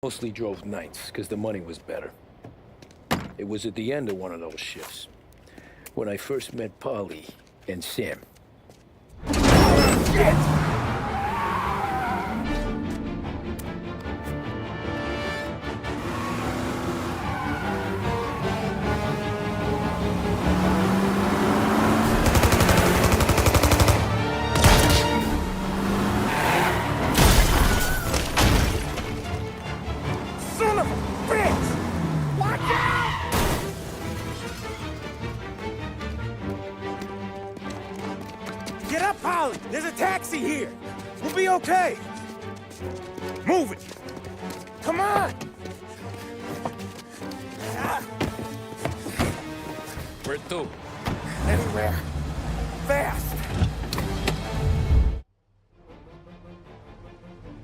Mostly drove nights, because the money was better. It was at the end of one of those shifts, when I first met Polly and Sam. Shit! Son of a bitch! Watch out! Get up, Polly! There's a taxi here! We'll be okay! Move it! Come on! Ah. Where to? Anywhere. Fast!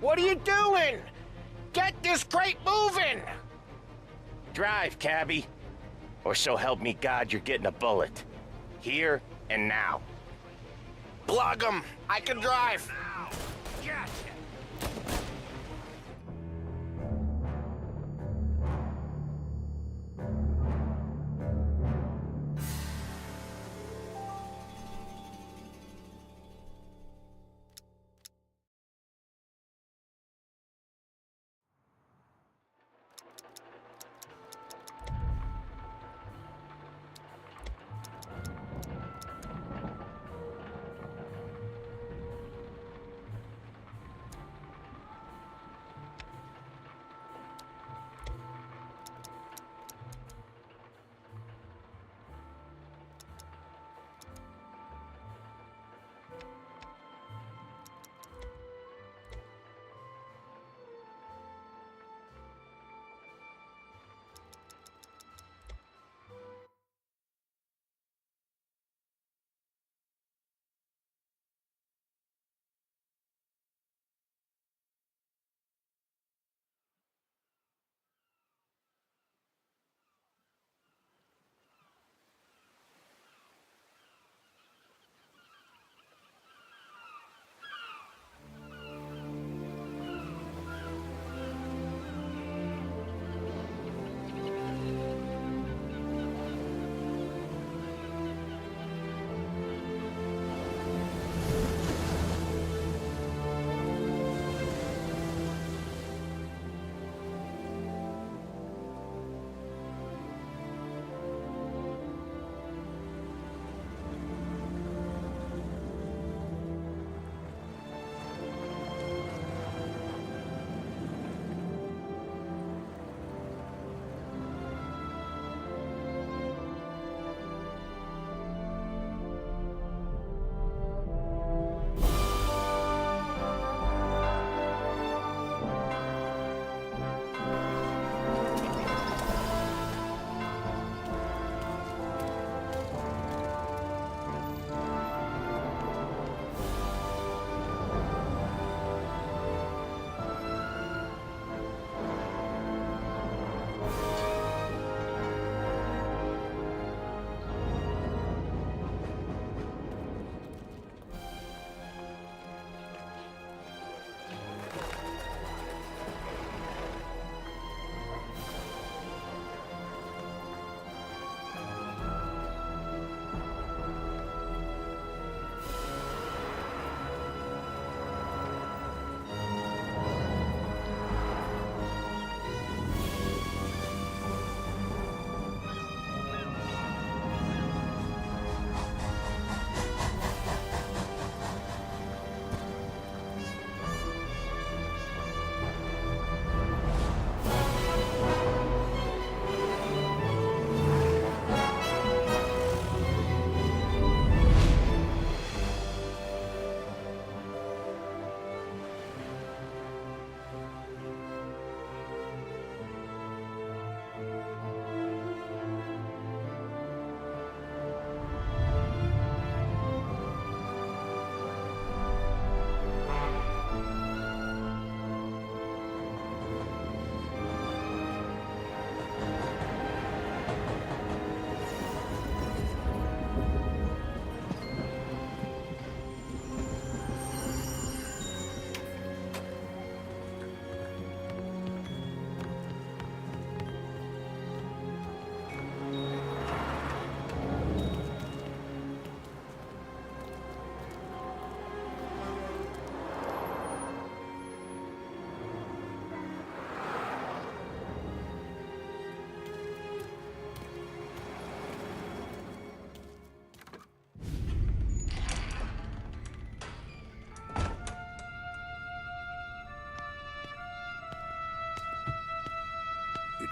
What are you doing? Get this crate moving! Drive, cabbie. Or so help me God you're getting a bullet. Here and now. Plug 'em! I can drive! Gotcha.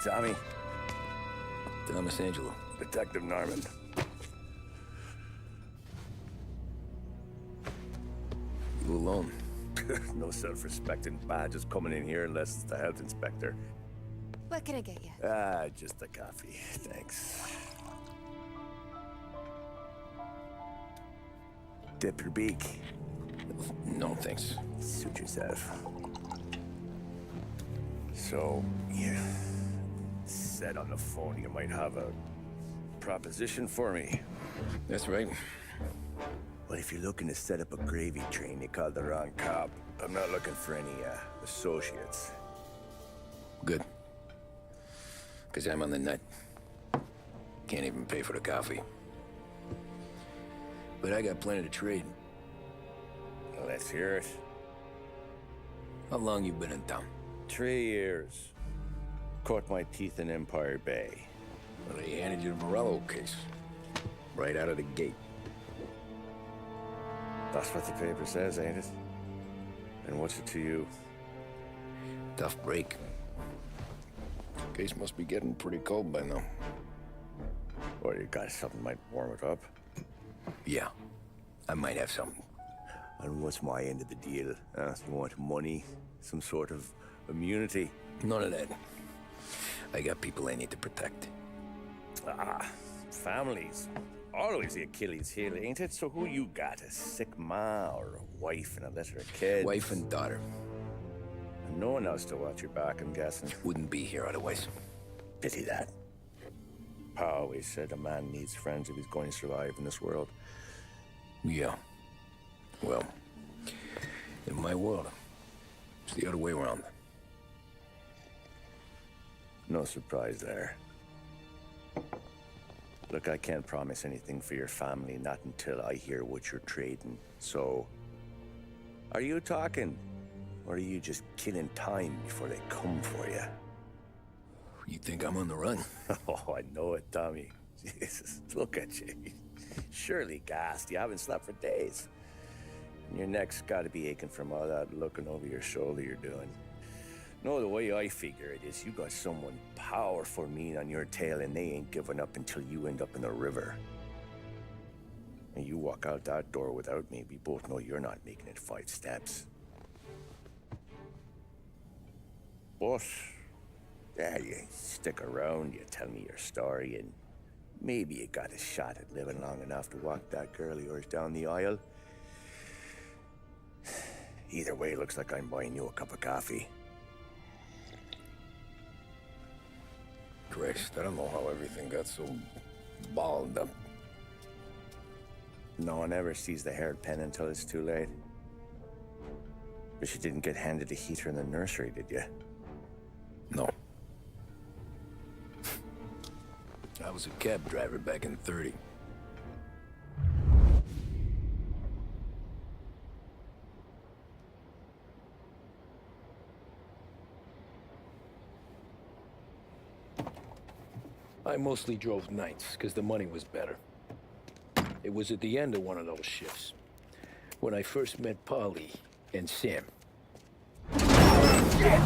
Tommy. Thomas Angelo. Detective Norman. You alone? No self-respecting badges coming in here unless it's the health inspector. What can I get you? Just a coffee. Thanks. Dip your beak. No, thanks. Suit yourself. So, you said on the phone you might have a proposition for me. That's right. Well, if you're looking to set up a gravy train, you called the wrong cop. I'm not looking for any, associates. Good. Because I'm on the nut. Can't even pay for the coffee. But I got plenty to trade. Well, let's hear it. How long you been in town? 3 years. Caught my teeth in Empire Bay. Well, they handed you the Morello case. Right out of the gate. That's what the paper says, ain't it? And what's it to you? Tough break. Case must be getting pretty cold by now. Or you got something might warm it up? Yeah, I might have something. And what's my end of the deal? You want money? Some sort of immunity? None of that. I got people I need to protect. Families. Always the Achilles heel, ain't it? So who you got? A sick ma or a wife and a litter of kids? Wife and daughter. And no one else to watch your back, I'm guessing. Wouldn't be here otherwise. Pity that. Pa always said a man needs friends if he's going to survive in this world. Yeah. Well, in my world, it's the other way around. No surprise there. Look, I can't promise anything for your family, not until I hear what you're trading. So, are you talking? Or are you just killing time before they come for you? You think I'm on the run? Oh, I know it, Tommy. Jesus, look at you. Surely gassed. You haven't slept for days. And your neck's got to be aching from all that looking over your shoulder you're doing. No, the way I figure it is you got someone powerful mean on your tail and they ain't giving up until you end up in the river. And you walk out that door without me, we both know you're not making it 5 steps. But, yeah, you stick around, you tell me your story, and maybe you got a shot at living long enough to walk that girl of yours down the aisle. Either way, looks like I'm buying you a cup of coffee. Christ, I don't know how everything got so balled up. No one ever sees the haired pen until it's too late. But you didn't get handed a heater in the nursery, did you? No. I was a cab driver back in '30. I mostly drove nights, because the money was better. It was at the end of one of those shifts, when I first met Polly and Sam. Shit!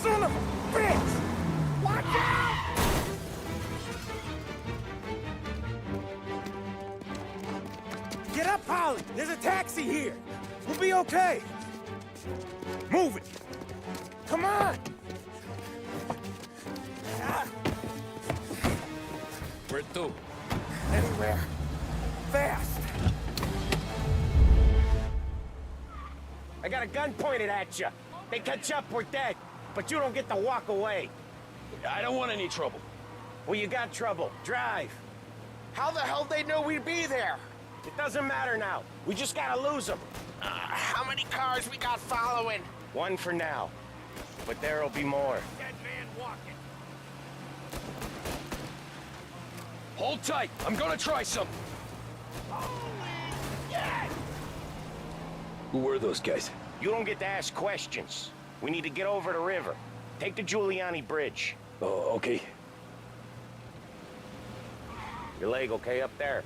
Son of a bitch! Watch out! Get up, Polly! There's a taxi here! We'll be okay! Move it! Come on! Ah, Where to? anywhere. Fast! I got a gun pointed at you. They catch up, we're dead. But you don't get to walk away. I don't want any trouble. Well, you got trouble. Drive. How the hell they know we'd be there? It doesn't matter now. We just gotta lose them. How many cars we got following? One for now. But there'll be more. Dead man walking. Hold tight. I'm gonna try something. Holy shit! Who were those guys? You don't get to ask questions. We need to get over the river. Take the Giuliani Bridge. Oh, okay. Your leg okay up there?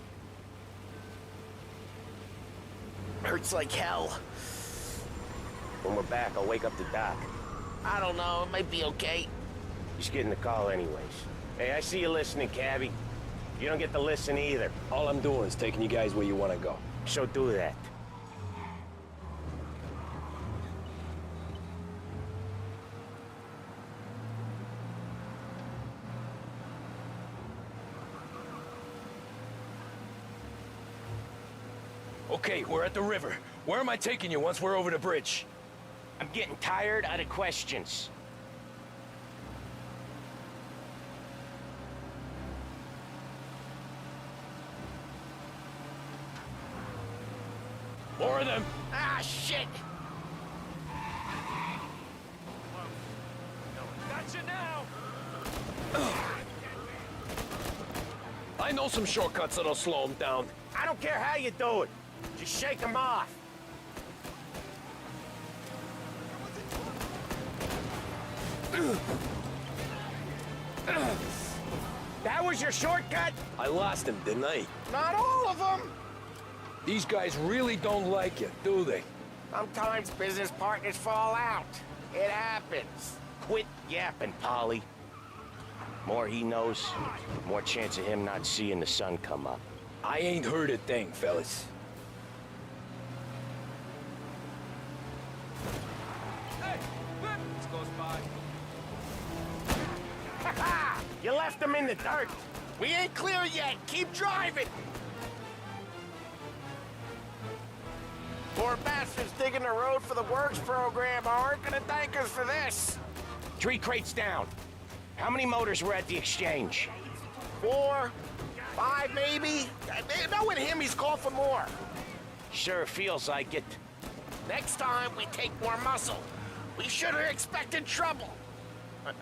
Hurts like hell. When we're back, I'll wake up the doc. I don't know, it might be okay. He's getting the call anyways. Hey, I see you listening, Cabby. You don't get to listen either. All I'm doing is taking you guys where you want to go. So do that. Okay, we're at the river. Where am I taking you once we're over the bridge? I'm getting tired of the questions. More of them. Ah, shit! Gotcha now. I know some shortcuts that'll slow them down. I don't care how you do it. Just shake them off. That was your shortcut? I lost him, didn't I? Not all of them. These guys really don't like you, do they? Sometimes business partners fall out. It happens. Quit yapping, Polly. More he knows, more chance of him not seeing the sun come up. I ain't heard a thing, fellas. Hey, this goes by. Ha ha! You left him in the dirt. We ain't clear yet. Keep driving. Poor bastards digging the road for the works program aren't gonna thank us for this. 3 crates down. How many motors were at the exchange? 4, 5 maybe? Knowing him, he's called for more. Sure feels like it. Next time, we take more muscle. We should have expected trouble.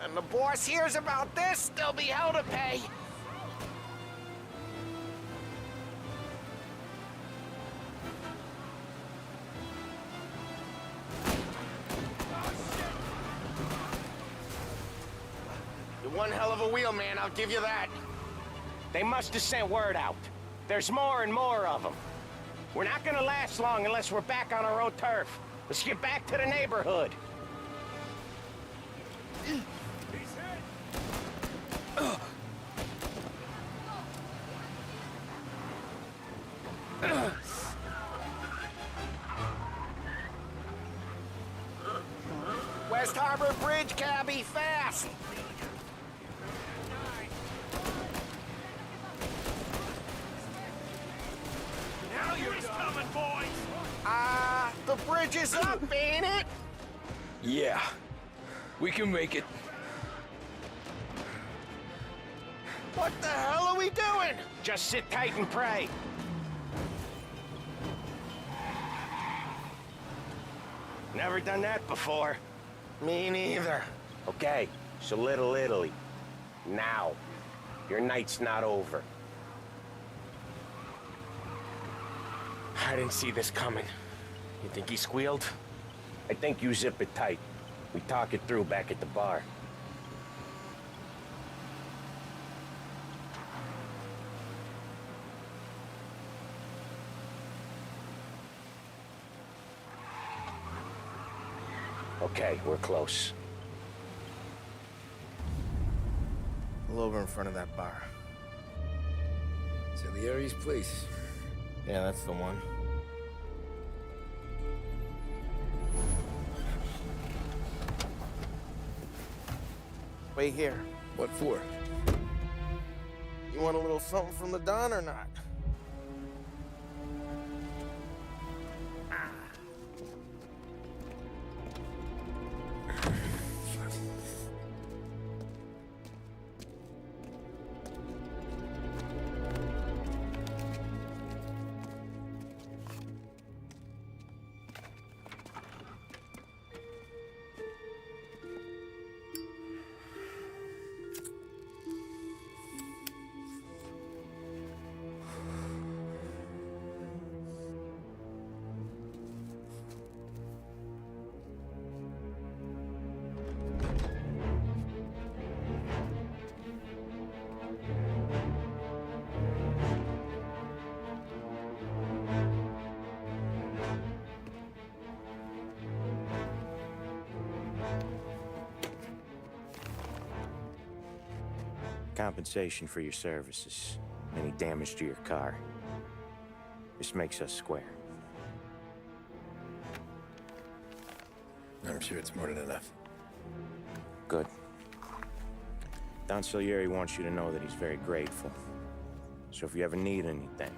And the boss hears about this, there'll be hell to pay. You're one hell of a wheelman, I'll give you that. They must have sent word out. There's more and more of them. We're not gonna last long unless we're back on our own turf. Let's get back to the neighborhood. West Harbor Bridge, cabby, fast! Now you're coming, boys! The bridge is up, ain't it? Yeah. We can make it. What the hell are we doing? Just sit tight and pray. Never done that before. Me neither. Okay, so Little Italy. Now. Your night's not over. I didn't see this coming. You think he squealed? I think you zip it tight. We talk it through back at the bar. Okay, we're close. Pull over in front of that bar. Salieri's place. Yeah, that's the one. Wait here. What for? You want a little something from the Don or not? Compensation for your services. Any damage to your car. This makes us square. I'm sure it's more than enough. Good. Don Salieri wants you to know that he's very grateful. So if you ever need anything,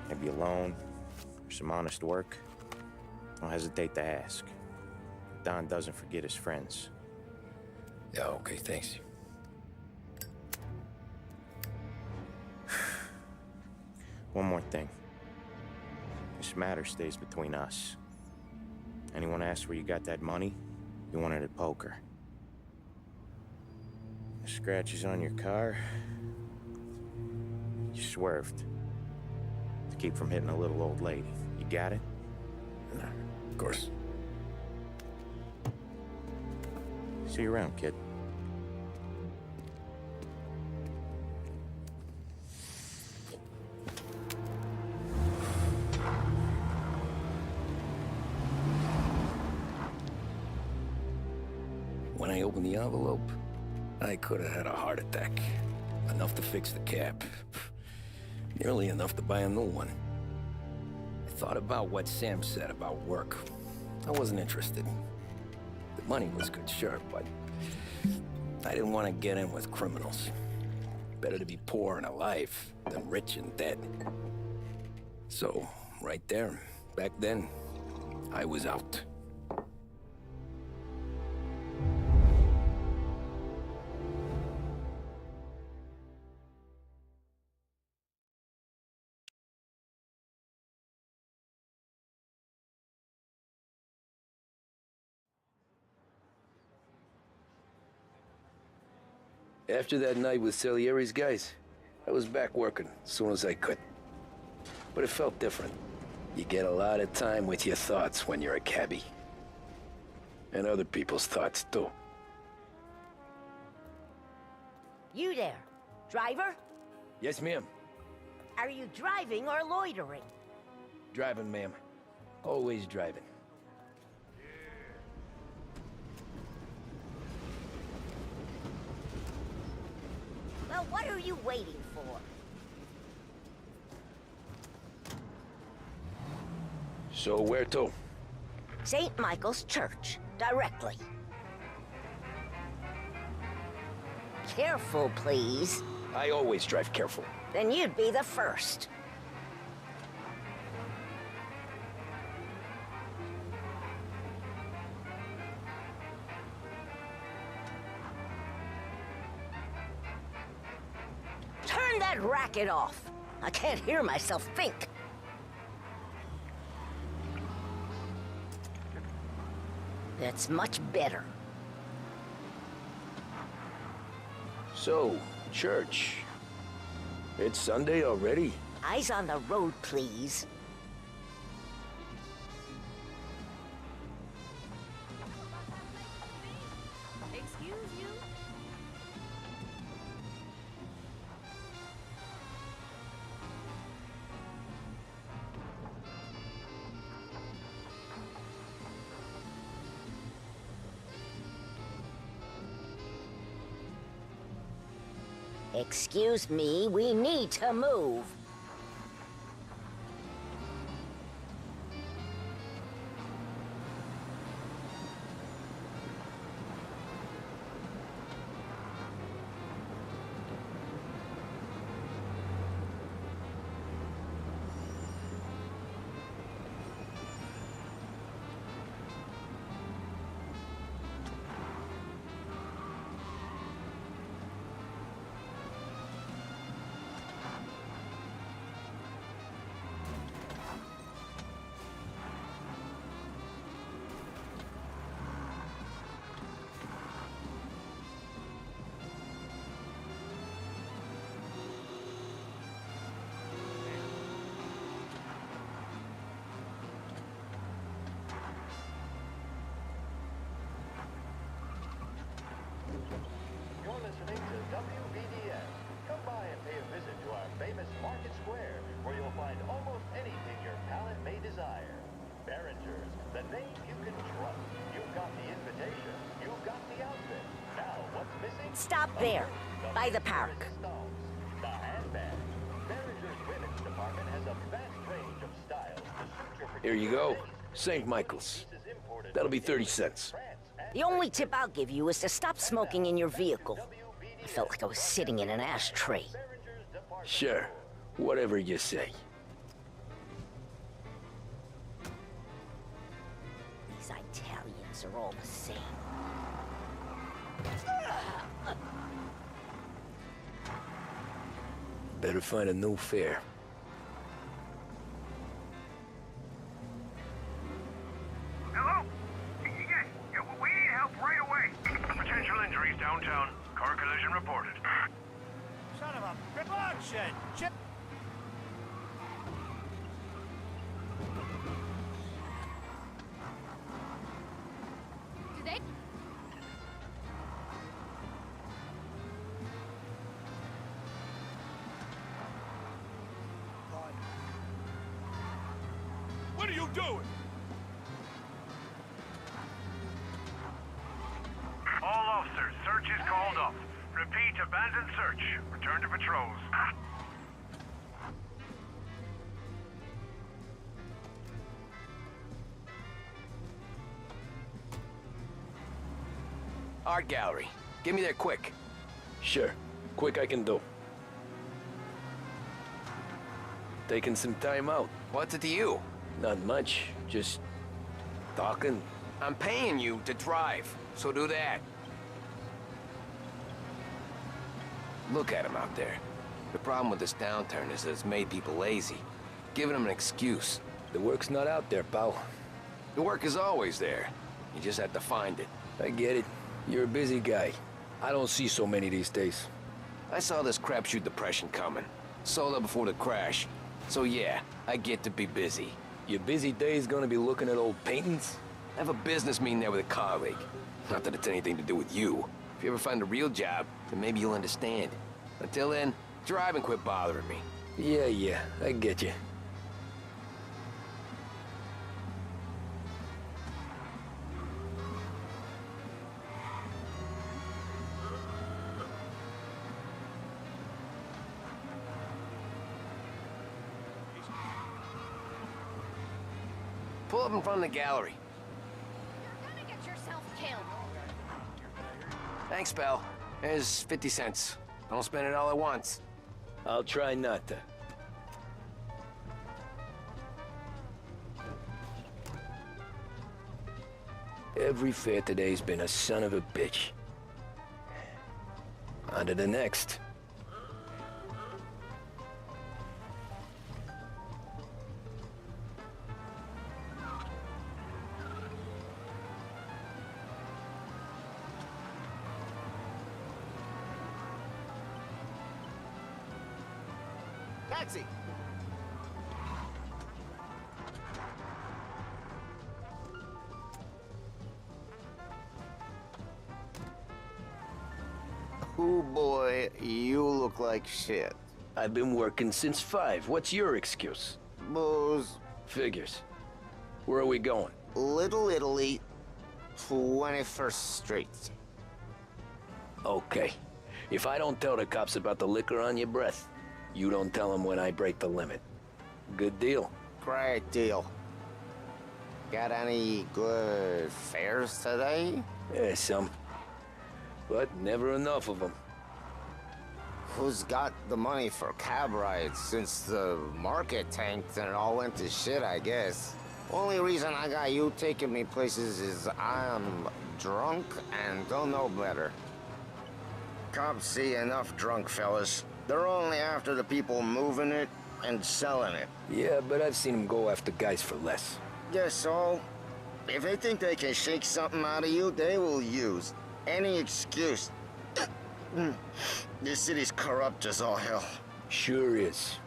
maybe a loan, or some honest work, don't hesitate to ask. Don doesn't forget his friends. Yeah, okay, thanks. One more thing. This matter stays between us. Anyone asks where you got that money, you won it at poker. The scratches on your car, you swerved. To keep from hitting a little old lady. You got it? Of course. See you around, kid. When I opened the envelope, I could have had a heart attack. Enough to fix the cab. Nearly enough to buy a new one. I thought about what Sam said about work. I wasn't interested. The money was good, sure, but I didn't want to get in with criminals. Better to be poor and alive than rich and dead. So, right there, back then, I was out. After that night with Salieri's guys, I was back working as soon as I could. But it felt different. You get a lot of time with your thoughts when you're a cabbie. And other people's thoughts, too. You there, driver? Yes, ma'am. Are you driving or loitering? Driving, ma'am. Always driving. Well, what are you waiting for? So where to? St. Michael's Church, directly. Careful, please. I always drive careful. Then you'd be the first. Turn that racket off. I can't hear myself think. That's much better. So, church. It's Sunday already? Eyes on the road, please. Excuse you? Excuse me, we need to move. You're listening to WBDS. Come by and pay a visit to our famous Market Square, where you'll find almost anything your palate may desire. Behringer's, the name you can trust. You've got the invitation. You've got the outfit. Now, what's missing? Stop there. The By the park. The handbag. Behringer's women's department has a vast range of styles to suit your Here you go. particular taste. St. Michael's. Pieces imported That'll be from 30 Italy, cents. France, and The only tip I'll give you is to stop smoking in your vehicle. I felt like I was sitting in an ashtray. Behringer's department Sure. store. Whatever you say. These Italians are all the same. Better find a new fare. Hello? Yeah, we need help right away. Potential injuries downtown. Car collision reported. Son of a bullshit. Chip. Do they? What are you doing? All officers, search is called off. Repeat, abandoned search. Return to patrols. Art gallery. Get me there quick. Sure. Quick I can do. Taking some time out. What's it to you? Not much. Just talking. I'm paying you to drive, so do that. Look at him out there. The problem with this downturn is that it's made people lazy, giving them an excuse. The work's not out there, pal. The work is always there. You just have to find it. I get it. You're a busy guy. I don't see so many these days. I saw this crapshoot depression coming. Sold up before the crash. So yeah, I get to be busy. Your busy day's gonna be looking at old paintings? I have a business meeting there with a colleague. Not that it's anything to do with you. If you ever find a real job, then maybe you'll understand. Until then, drive and quit bothering me. Yeah, I get you. Pull up in front of the gallery. You're gonna get yourself killed. Thanks, pal. Here's 50 cents. Don't spend it all at once. I'll try not to. Every fare today's been a son of a bitch. On to the next. Taxi! Oh boy, you look like shit. I've been working since 5. What's your excuse? Booze, Figures. Where are we going? Little Italy, 21st Street. Okay. If I don't tell the cops about the liquor on your breath, you don't tell them when I break the limit. Good deal. Great deal. Got any good fares today? Yeah, some. But never enough of them. Who's got the money for cab rides since the market tanked and it all went to shit, I guess? Only reason I got you taking me places is I'm drunk and don't know better. Cops see enough drunk fellas. They're only after the people moving it and selling it. Yeah, but I've seen them go after guys for less. Guess so. If they think they can shake something out of you, they will use any excuse. This city's corrupt as all hell. Sure is.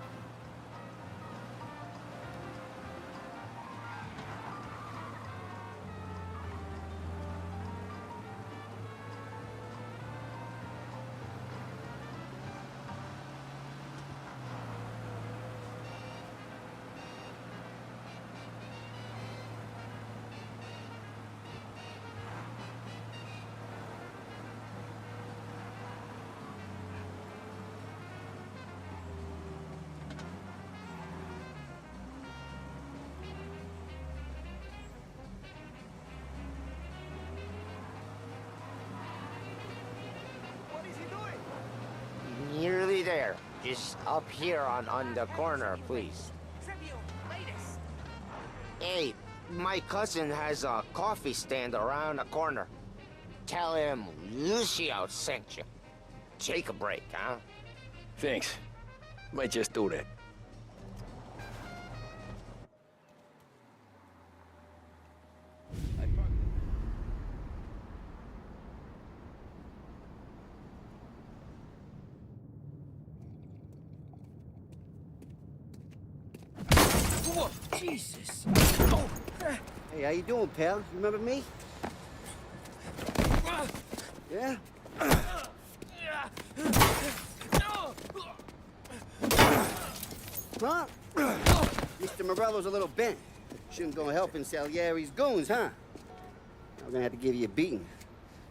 Just up here on the corner, please. Hey, my cousin has a coffee stand around the corner. Tell him Lucio sent you. Take a break, huh? Thanks. Might just do that. Whoa, Jesus. Oh. Hey, how you doing, pal? You remember me? Yeah? Huh? Mr. Morello's a little bent. Shouldn't go helping Salieri's goons, huh? I'm gonna have to give you a beating.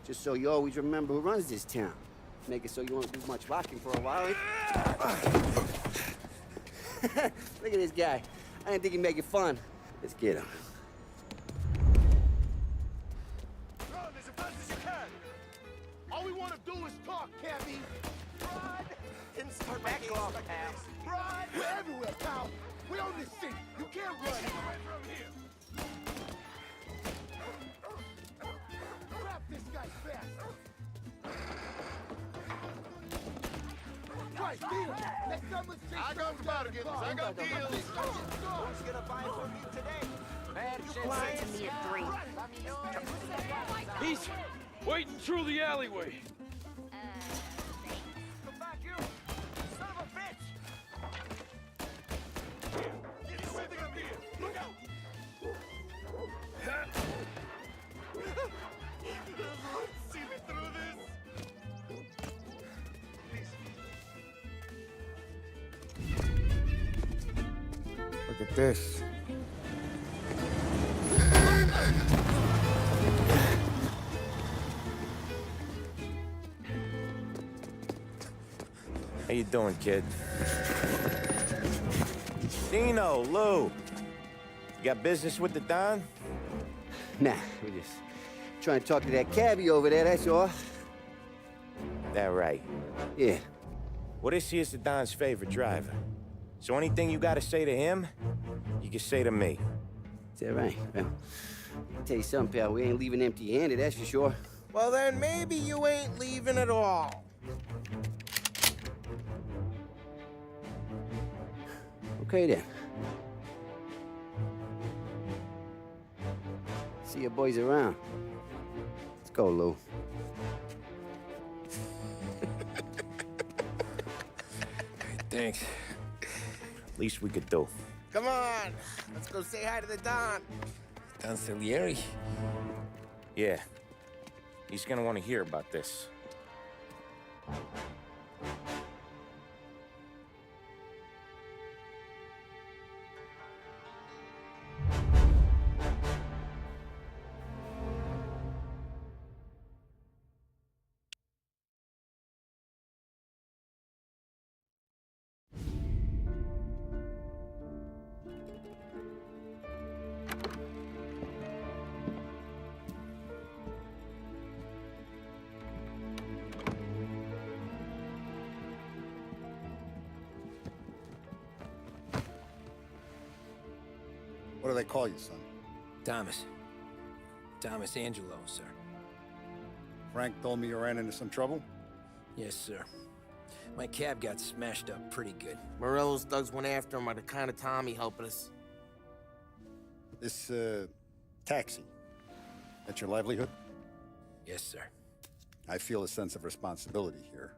Just so you always remember who runs this town. Make it so you won't do much rocking for a while. Look at this guy. I didn't think he'd make it fun. Let's get him. Run as fast as you can. All we want to do is talk, Cabby. Run! Didn't start back off, pal. Run! We're everywhere, pal. We own this city. You can't run. Get away from here. Grab this guy fast. Right, deal. Next time let's chase I got smartagans. I got deals. Who's gonna buy for me today? Bad shit sent to me at 3. He's waiting through the alleyway. Come back, you! Son of a bitch! Here, get something up here! Look out! See me through this? Look at this. How you doing, kid? Dino, Lou. You got business with the Don? Nah, we're just trying to talk to that cabbie over there, that's all. That right. Yeah. Well, this here's the Don's favorite driver. So anything you gotta say to him, you can say to me. Is that right? Well, I'll tell you something, pal. We ain't leaving empty-handed, that's for sure. Well, then maybe you ain't leaving at all. Okay, then. See your boys around. Let's go, Lou. Thanks. Least we could do. Come on, let's go say hi to the Don. Don Salieri? Yeah. He's gonna want to hear about this. What do they call you, son? Thomas. Thomas Angelo, sir. Frank told me you ran into some trouble? Yes, sir. My cab got smashed up pretty good. Morello's thugs went after him by the kind of Tommy helping us. This, taxi. That's your livelihood? Yes, sir. I feel a sense of responsibility here.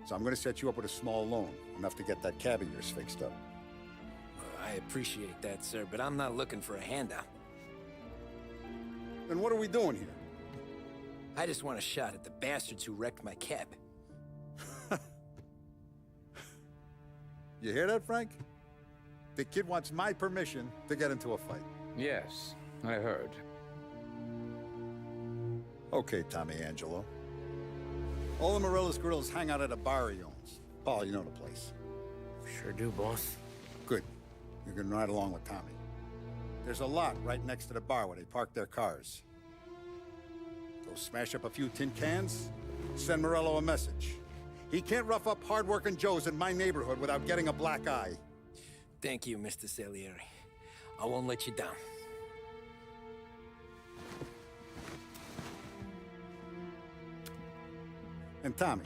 So I'm gonna set you up with a small loan, enough to get that cab of yours fixed up. I appreciate that, sir, but I'm not looking for a handout. Then what are we doing here? I just want a shot at the bastards who wrecked my cab. You hear that, Frank? The kid wants my permission to get into a fight. Yes, I heard. Okay, Tommy Angelo. All the Morello's grills hang out at a bar he owns. Paul, you know the place. Sure do, boss. Good. You can ride along with Tommy. There's a lot right next to the bar where they park their cars. Go smash up a few tin cans, send Morello a message. He can't rough up hard-working Joes in my neighborhood without getting a black eye. Thank you, Mr. Salieri. I won't let you down. And Tommy,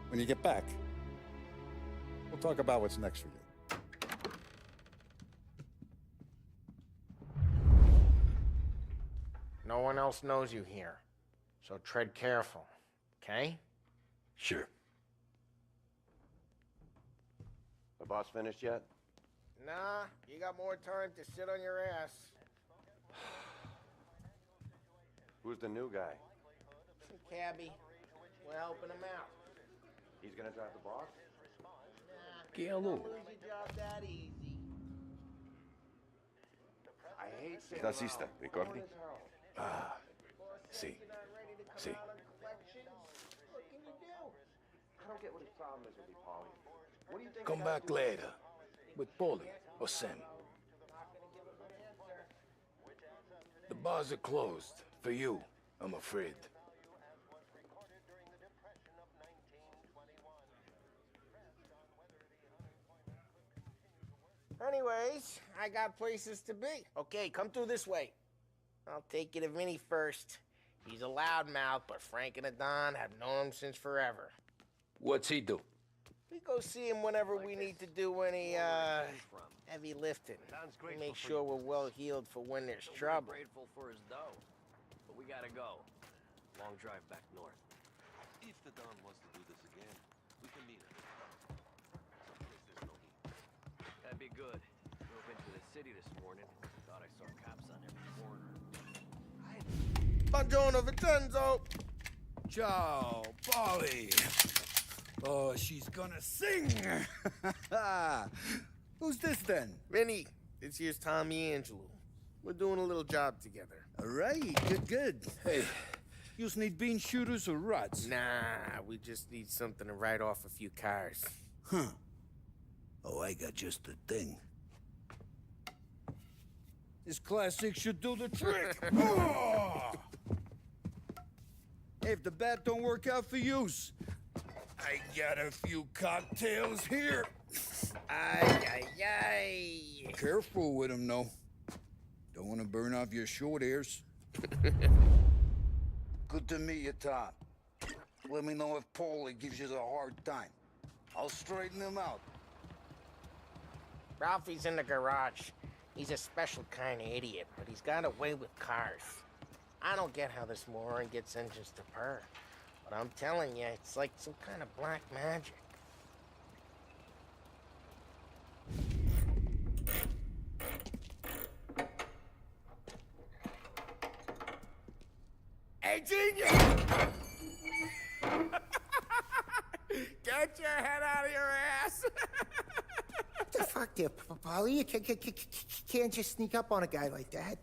when you get back, we'll talk about what's next for you. No one else knows you here, so tread careful, okay? Sure. The boss finished yet? Nah, you got more time to sit on your ass. Who's the new guy? Some cabbie. We're helping him out. He's gonna drive the boss? Que louco. Lose your job that easy. I hate saying Taxista, ricordi? Ah, sì. Sì. What can you do? I don't get what his problem is with you, Paulie. What do you think? Come back later. With Paulie or Sam. The bars are closed. For you, I'm afraid. Anyways, I got places to be. Okay, come through this way. I'll take you to Vinny first. He's a loudmouth, but Frank and the Don have known him since forever. What's he do? We go see him whenever we need to do any, heavy lifting. We make sure we're well healed for when there's trouble. Grateful for his dough, but we gotta go. Long drive back north. If the Don wants to do this again, we can meet him. Someplace there's no heat. That'd be good. Drove into the city this morning. Thought I saw cops on every corner. Buongiorno, Vincenzo! Ciao, Polly. Oh, she's gonna sing. Who's this then? Vinny, this here's Tommy Angelo. We're doing a little job together. All right, good. Hey, you need bean shooters or rods? Nah, we just need something to write off a few cars. Huh. Oh, I got just the thing. This classic should do the trick. Oh! Hey, if the bat don't work out for use, I got a few cocktails here. Ay. Careful with them, though. Don't want to burn off your short hairs. Good to meet you, Tom. Let me know if Paulie gives you a hard time. I'll straighten him out. Ralphie's in the garage. He's a special kind of idiot, but he's got a way with cars. I don't get how this moron gets engines to purr. But I'm telling you, it's like some kind of black magic. Hey, genius! Get your head out of your ass! What the fuck there, Polly? You can't just sneak up on a guy like that.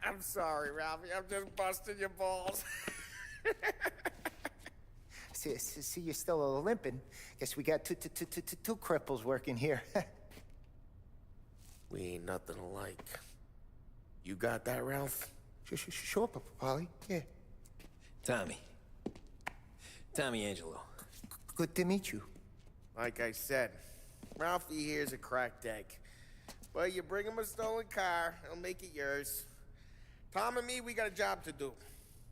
I'm sorry, Ralphie. I'm just busting your balls. See, you're still limping. Guess we got two cripples working here. We ain't nothing alike. You got that, Ralph? Sure, Polly. Yeah. Tommy. Tommy Angelo. Good to meet you. Like I said, Ralphie here's a cracked egg. Well, you bring him a stolen car, he'll make it yours. Tom and me, we got a job to do.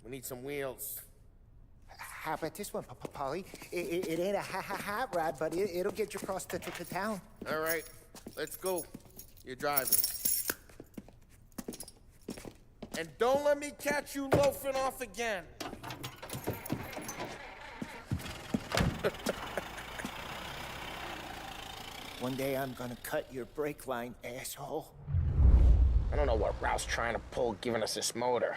We need some wheels. How about this one, Polly? It ain't a hot rod, but it'll get you across to town. All right, let's go. You're driving. And don't let me catch you loafing off again. One day I'm gonna cut your brake line, asshole. I don't know what Ralph's trying to pull giving us this motor.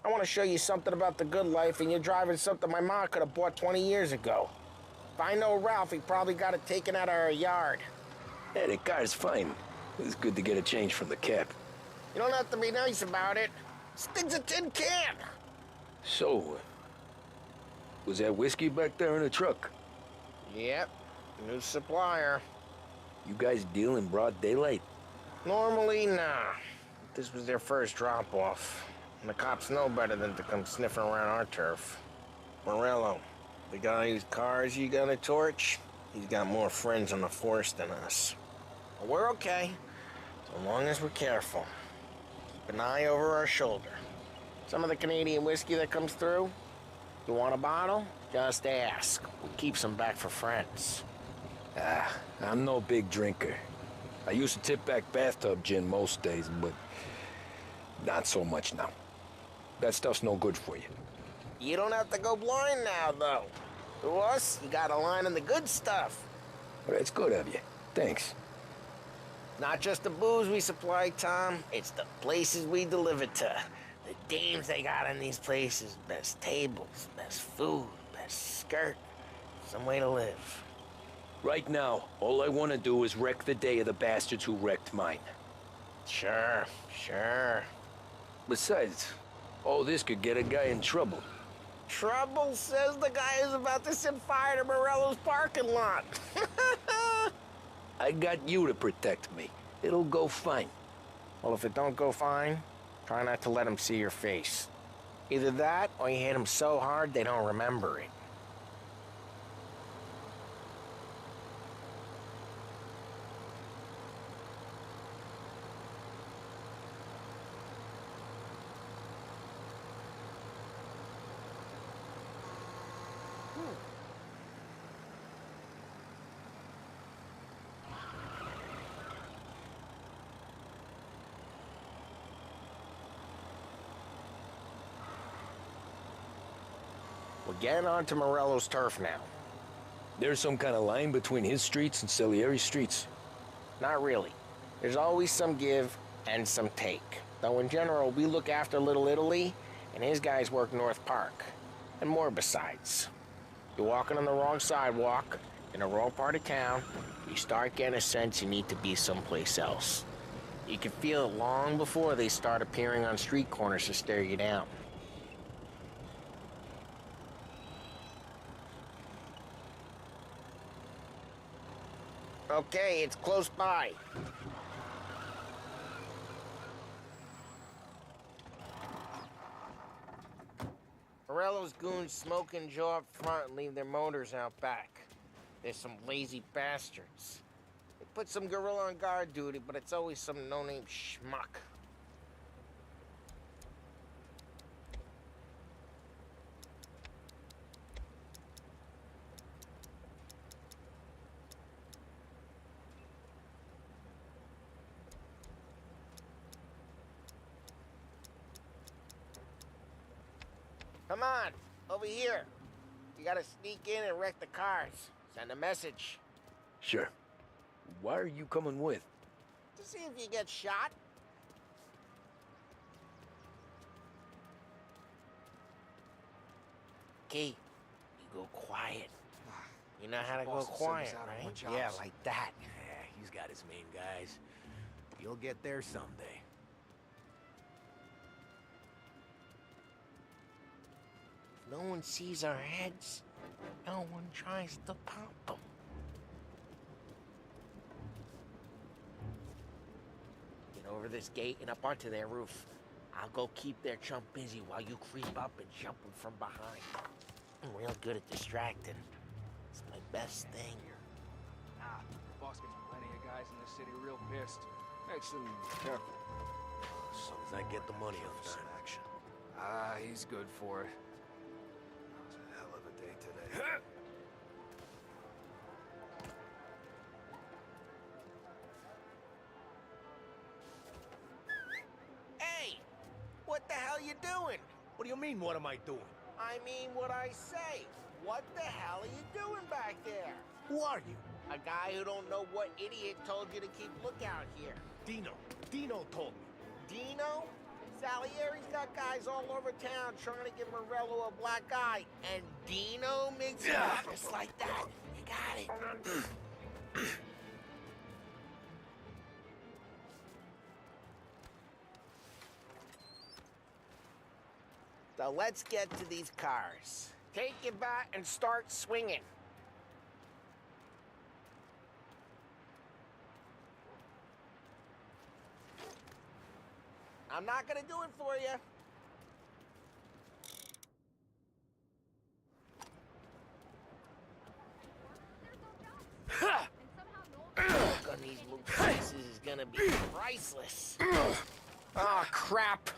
I want to show you something about the good life, and you're driving something my mom could have bought 20 years ago. If I know Ralph, he probably got it taken out of our yard. Hey, the car's fine. It's good to get a change from the cap. You don't have to be nice about it. This thing's a tin can. So, was that whiskey back there in the truck? Yep, new supplier. You guys deal in broad daylight? Normally, nah. This was their first drop-off. And the cops know better than to come sniffing around our turf. Morello, the guy whose cars you gonna torch, he's got more friends on the force than us. But we're okay, so long as we're careful. Keep an eye over our shoulder. Some of the Canadian whiskey that comes through, you want a bottle? Just ask. We keep some back for friends. I'm no big drinker. I used to tip back bathtub gin most days, but not so much now. That stuff's no good for you. You don't have to go blind now, though. To us, you got a line on the good stuff. Well, that's good of you. Thanks. Not just the booze we supply, Tom. It's the places we deliver to. The dames they got in these places. Best tables, best food, best skirt. Some way to live. Right now, all I want to do is wreck the day of the bastards who wrecked mine. Sure. Besides, all this could get a guy in trouble. Trouble, says the guy who's about to set fire to Morello's parking lot. I got you to protect me. It'll go fine. Well, if it don't go fine, try not to let them see your face. Either that, or you hit them so hard they don't remember it. We're getting onto Morello's turf now. There's some kind of line between his streets and Salieri's streets. Not really. There's always some give and some take. Though in general, we look after Little Italy, and his guys work North Park. And more besides. You're walking on the wrong sidewalk, in the wrong part of town, you start getting a sense you need to be someplace else. You can feel it long before they start appearing on street corners to stare you down. Okay, it's close by. Morello's goons smoke and jaw up front and leave their motors out back. They're some lazy bastards. They put some gorilla on guard duty, but it's always some no-name schmuck. Come on, over here. You gotta sneak in and wreck the cars. Send a message. Sure. Why are you coming with? To see if you get shot. Okay, you go quiet. You know how to go quiet, right? Yeah, like that. Yeah, he's got his main guys. You'll get there someday. If no one sees our heads, no one tries to pop them. Get over this gate and up onto their roof. I'll go keep their chump busy while you creep up and jump him from behind. I'm real good at distracting. It's my best thing. The boss gets plenty of guys in the city real pissed. Makes them careful. As soon as I get the money, I'll start action. He's good for it. That was a hell of a day today. Hey! What the hell you doing? What do you mean, what am I doing? I mean what I say. What the hell are you doing back there? Who are you? A guy who don't know what idiot told you to keep lookout here. Dino. Dino told me. Dino? Salieri's got guys all over town trying to give Morello a black eye, and Dino makes it up just like that. You got it. So let's get to these cars. Take your bat and start swinging. I'm not gonna do it for you. gonna be priceless. Oh, crap.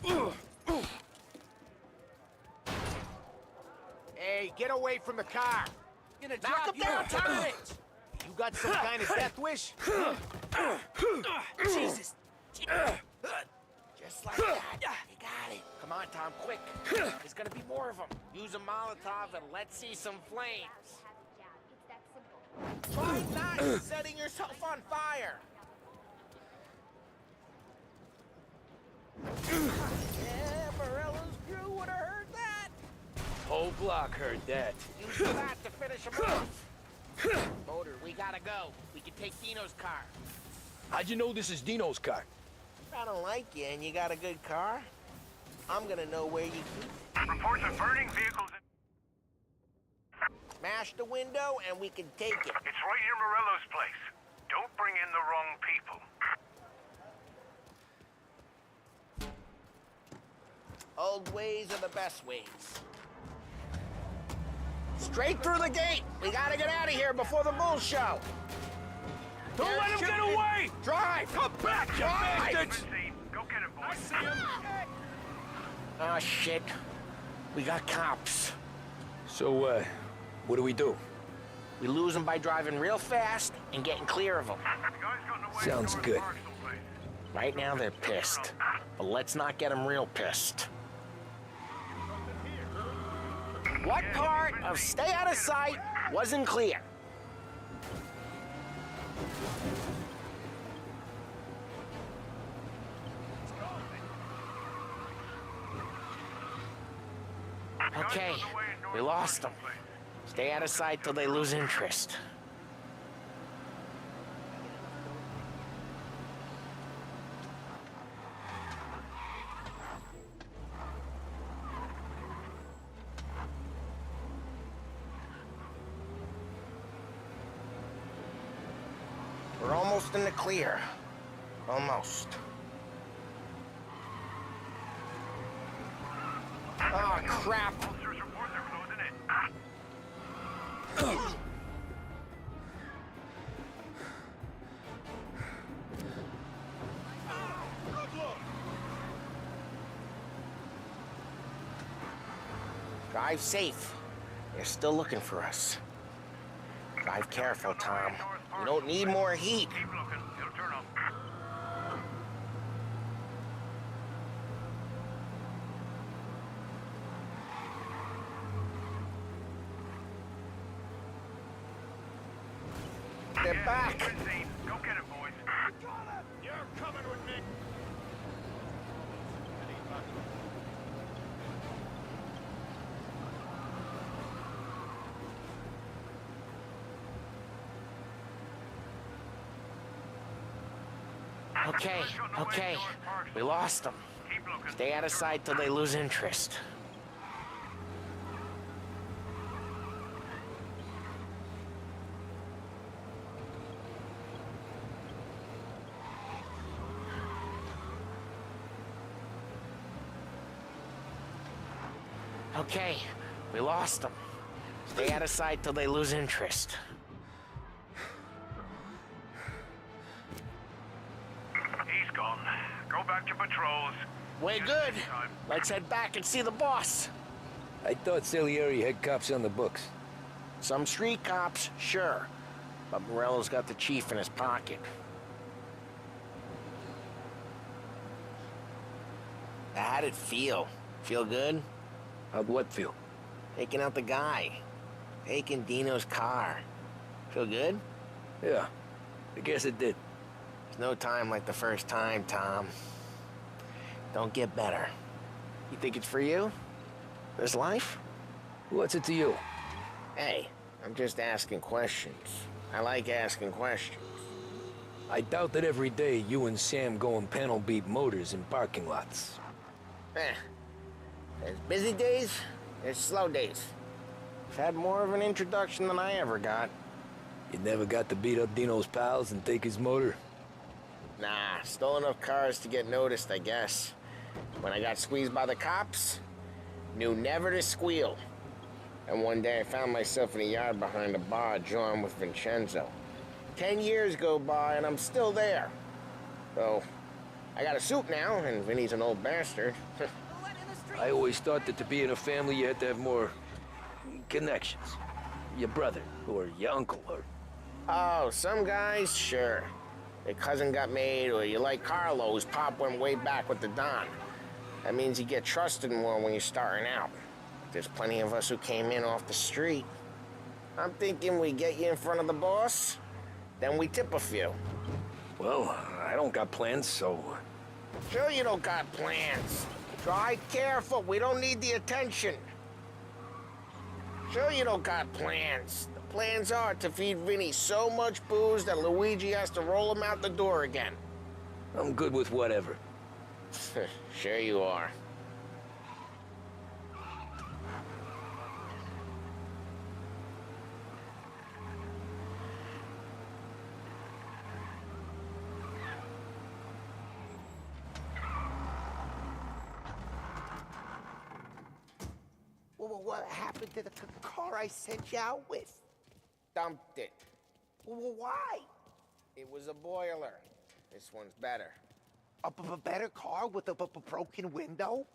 Hey, get away from the car. Knock him down, turn it. You got some kind of death wish? Jesus. Just like that. You got it. Come on, Tom, quick. There's gonna be more of them. Use a Molotov and let's see some flames. Try not setting yourself on fire. Yeah, Morello's crew would have heard that. Whole block heard that. Use that to finish him off. Motor, we gotta go. We can take Dino's car. How'd you know this is Dino's car? If I don't like you and you got a good car, I'm gonna know where you keep it. Reports of burning vehicles. Smash the window and we can take it. It's right near Morello's place. Don't bring in the wrong people. Old ways are the best ways. Straight through the gate. We gotta get out of here before the bull show. Don't let him get away! Drive! Come back, you bastards! Go get him, boys. I see him. Oh, shit. We got cops. So, what do we do? We lose them by driving real fast and getting clear of them. Sounds good. Right now they're pissed, but let's not get them real pissed. What part of stay out of sight wasn't clear? Okay, we lost them. Stay out of sight till they lose interest. We're almost in the clear. Almost. Oh, crap. Drive safe. They're still looking for us. Drive careful, Tom. We don't need more heat. Keep looking. It'll turn up. They're back. Go get him, boys. You're coming with me. Okay. We lost them. Stay out of sight till they lose interest. Okay, we lost them. Stay out of sight till they lose interest. He's gone. Go back to patrols. Way good. Let's head back and see the boss. I thought Salieri had cops on the books. Some street cops, sure. But Morello's got the chief in his pocket. How'd it feel? Feel good? How'd what feel? Taking out the guy. Taking Dino's car. Feel good? Yeah, I guess it did. There's no time like the first time, Tom. Don't get better. You think it's for you? This life? What's it to you? Hey, I'm just asking questions. I like asking questions. I doubt that every day you and Sam go and panel beat motors in parking lots. There's busy days, there's slow days. I've had more of an introduction than I ever got. You never got to beat up Dino's pals and take his motor? Nah, stole enough cars to get noticed, I guess. When I got squeezed by the cops, knew never to squeal. And one day I found myself in a yard behind a bar, drawing with Vincenzo. 10 years go by and I'm still there. So, I got a suit now, and Vinny's an old bastard. I always thought that to be in a family you had to have more connections. Your brother, or your uncle, or... Oh, some guys, sure. Their cousin got made, or you like Carlos, Pop went way back with the Don. That means you get trusted more when you're starting out. There's plenty of us who came in off the street. I'm thinking we get you in front of the boss, then we tip a few. Well, I don't got plans, so... Sure you don't got plans. Try careful, we don't need the attention. Sure you don't got plans. The plans are to feed Vinny so much booze that Luigi has to roll him out the door again. I'm good with whatever. Sure you are. Well, what happened to the car I sent you out with? Dumped it. Well, why? It was a boiler. This one's better. A better car with a broken window?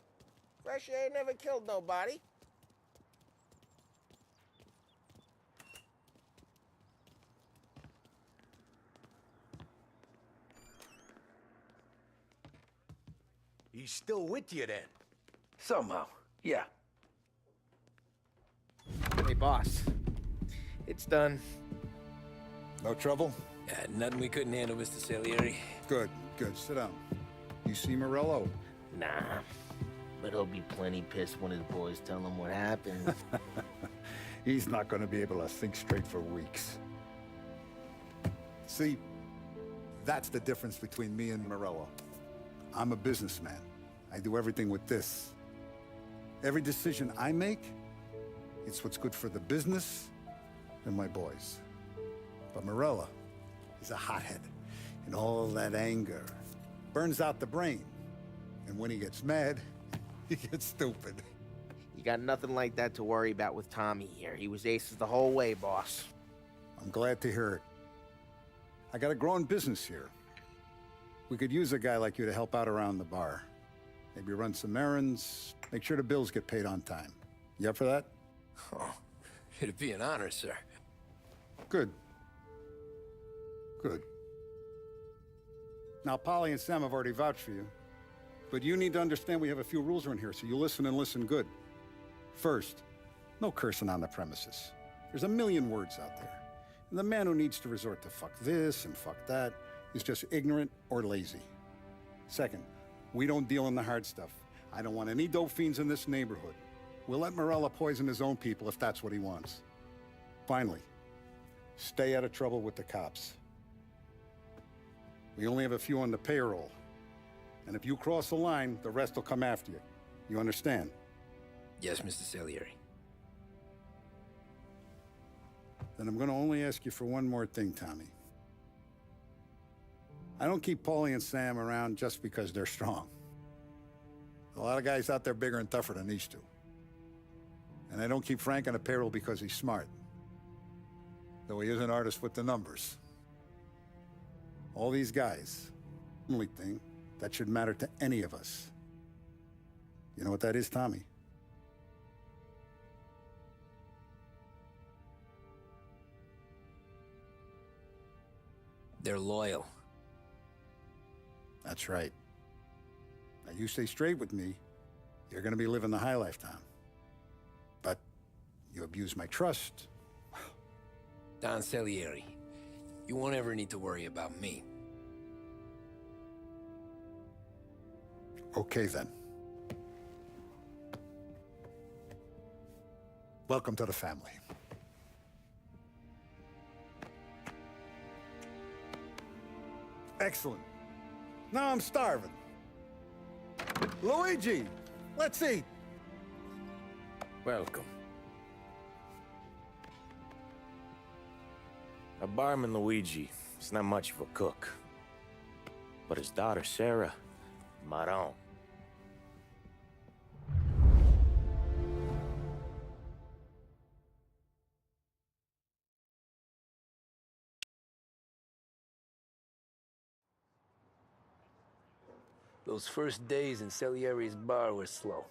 Fresh air never killed nobody. He's still with you then? Somehow, yeah. Hey, boss. It's done. No trouble? Nothing we couldn't handle, Mr. Salieri. Good, good. Sit down. You see Morello? Nah. But he'll be plenty pissed when his boys tell him what happened. He's not going to be able to think straight for weeks. See, that's the difference between me and Morello. I'm a businessman. I do everything with this. Every decision I make, it's what's good for the business and my boys. But Morello is a hothead, and all that anger burns out the brain. And when he gets mad, he gets stupid. You got nothing like that to worry about with Tommy here. He was aces the whole way, boss. I'm glad to hear it. I got a growing business here. We could use a guy like you to help out around the bar. Maybe run some errands, make sure the bills get paid on time. You up for that? Oh, it'd be an honor, sir. Good. Good. Now, Polly and Sam have already vouched for you. But you need to understand we have a few rules around here, so you listen and listen good. First, no cursing on the premises. There's a million words out there. And the man who needs to resort to fuck this and fuck that is just ignorant or lazy. Second, we don't deal in the hard stuff. I don't want any dope fiends in this neighborhood. We'll let Morella poison his own people if that's what he wants. Finally, stay out of trouble with the cops. We only have a few on the payroll. And if you cross the line, the rest will come after you. You understand? Yes, Mr. Salieri. Then I'm going to only ask you for one more thing, Tommy. I don't keep Paulie and Sam around just because they're strong. A lot of guys out there bigger and tougher than these two. And I don't keep Frank on the payroll because he's smart. Though he is an artist with the numbers. All these guys, only thing that should matter to any of us. You know what that is, Tommy? They're loyal. That's right. Now you stay straight with me, you're gonna be living the high life, Tom. But you abuse my trust. Don Salieri, you won't ever need to worry about me. Okay, then. Welcome to the family. Excellent. Now I'm starving. Luigi, let's eat. Welcome. A barman Luigi is not much of a cook. But his daughter Sarah, Maron. Those first days in Salieri's bar were slow.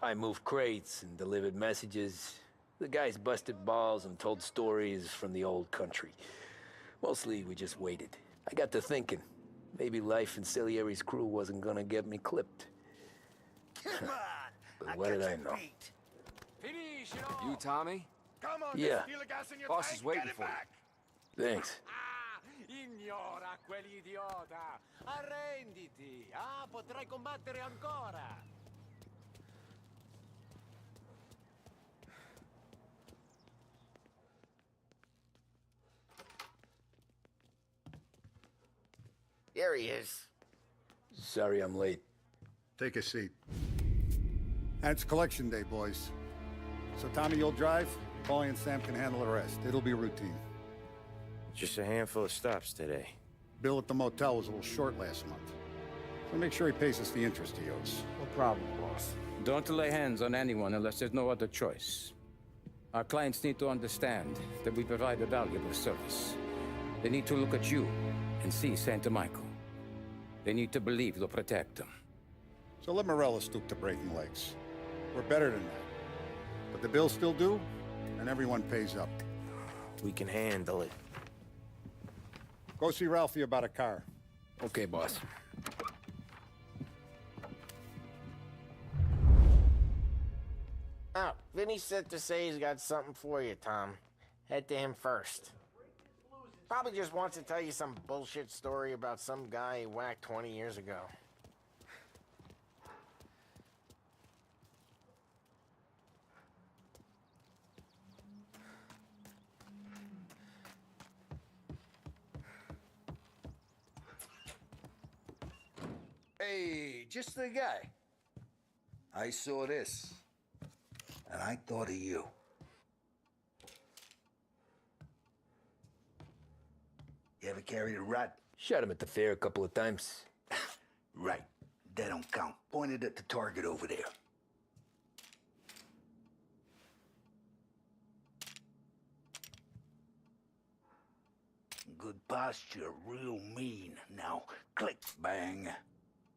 I moved crates and delivered messages. The guys busted balls and told stories from the old country. Mostly, we just waited. I got to thinking, maybe life in Salieri's crew wasn't gonna get me clipped. Come on! But what did I know? You, Tommy? Come on, Yeah. there's fuel gas in your Boss tank. is waiting Get it for you. back. Thanks. Ignora quell'idiota! Arrenditi! Ah, potrai combattere ancora! Here he is. Sorry I'm late. Take a seat. And it's collection day, boys. So Tommy, you'll drive. Paulie and Sam can handle the rest. It'll be routine. Just a handful of stops today. Bill at the motel was a little short last month. So make sure he pays us the interest he owes. No problem, boss. Don't lay hands on anyone unless there's no other choice. Our clients need to understand that we provide a valuable service. They need to look at you and see Santa Michael. They need to believe you'll protect them. So let Morella stoop to breaking legs. We're better than that. But the bills still due, and everyone pays up. We can handle it. Go see Ralphie about a car. Okay, boss. Oh, Vinny said to say he's got something for you, Tom. Head to him first. Probably just wants to tell you some bullshit story about some guy he whacked 20 years ago. Hey, just the guy. I saw this, and I thought of you. You ever carried a rat? Shot him at the fair a couple of times. Right. That don't count. Pointed at the target over there. Good posture, real mean. Now, click, bang.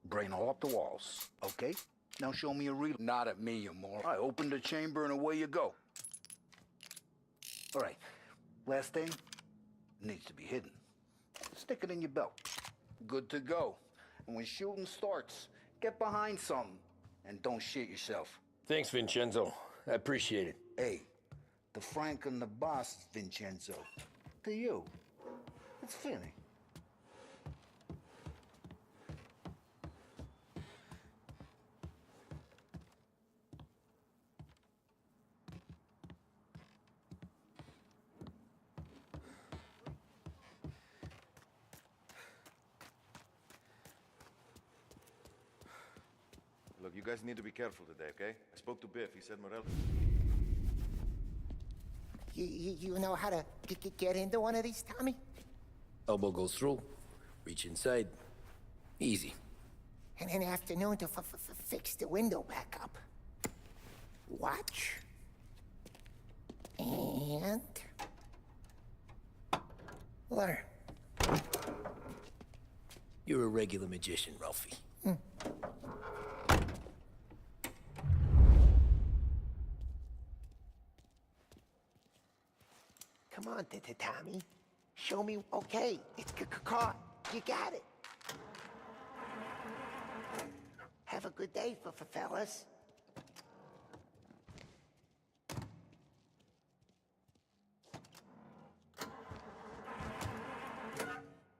Brain all up the walls, okay? Now show me a reel. Not at me, you moron. I open the chamber and away you go. All right, last thing, needs to be hidden. Stick it in your belt. Good to go. And when shooting starts, get behind something and don't shit yourself. Thanks, Vincenzo. I appreciate it. Hey, the Frank and the boss, Vincenzo. To you, it's Finny. Look, you guys need to be careful today, okay? I spoke to Biff. He said Morel... You know how to get into one of these, Tommy? Elbow goes through. Reach inside. Easy. And an afternoon to fix the window back up. Watch. And... learn. You're a regular magician, Ralphie. Come on, Tommy. Show me, okay, it's caught. You got it. Have a good day, fellas.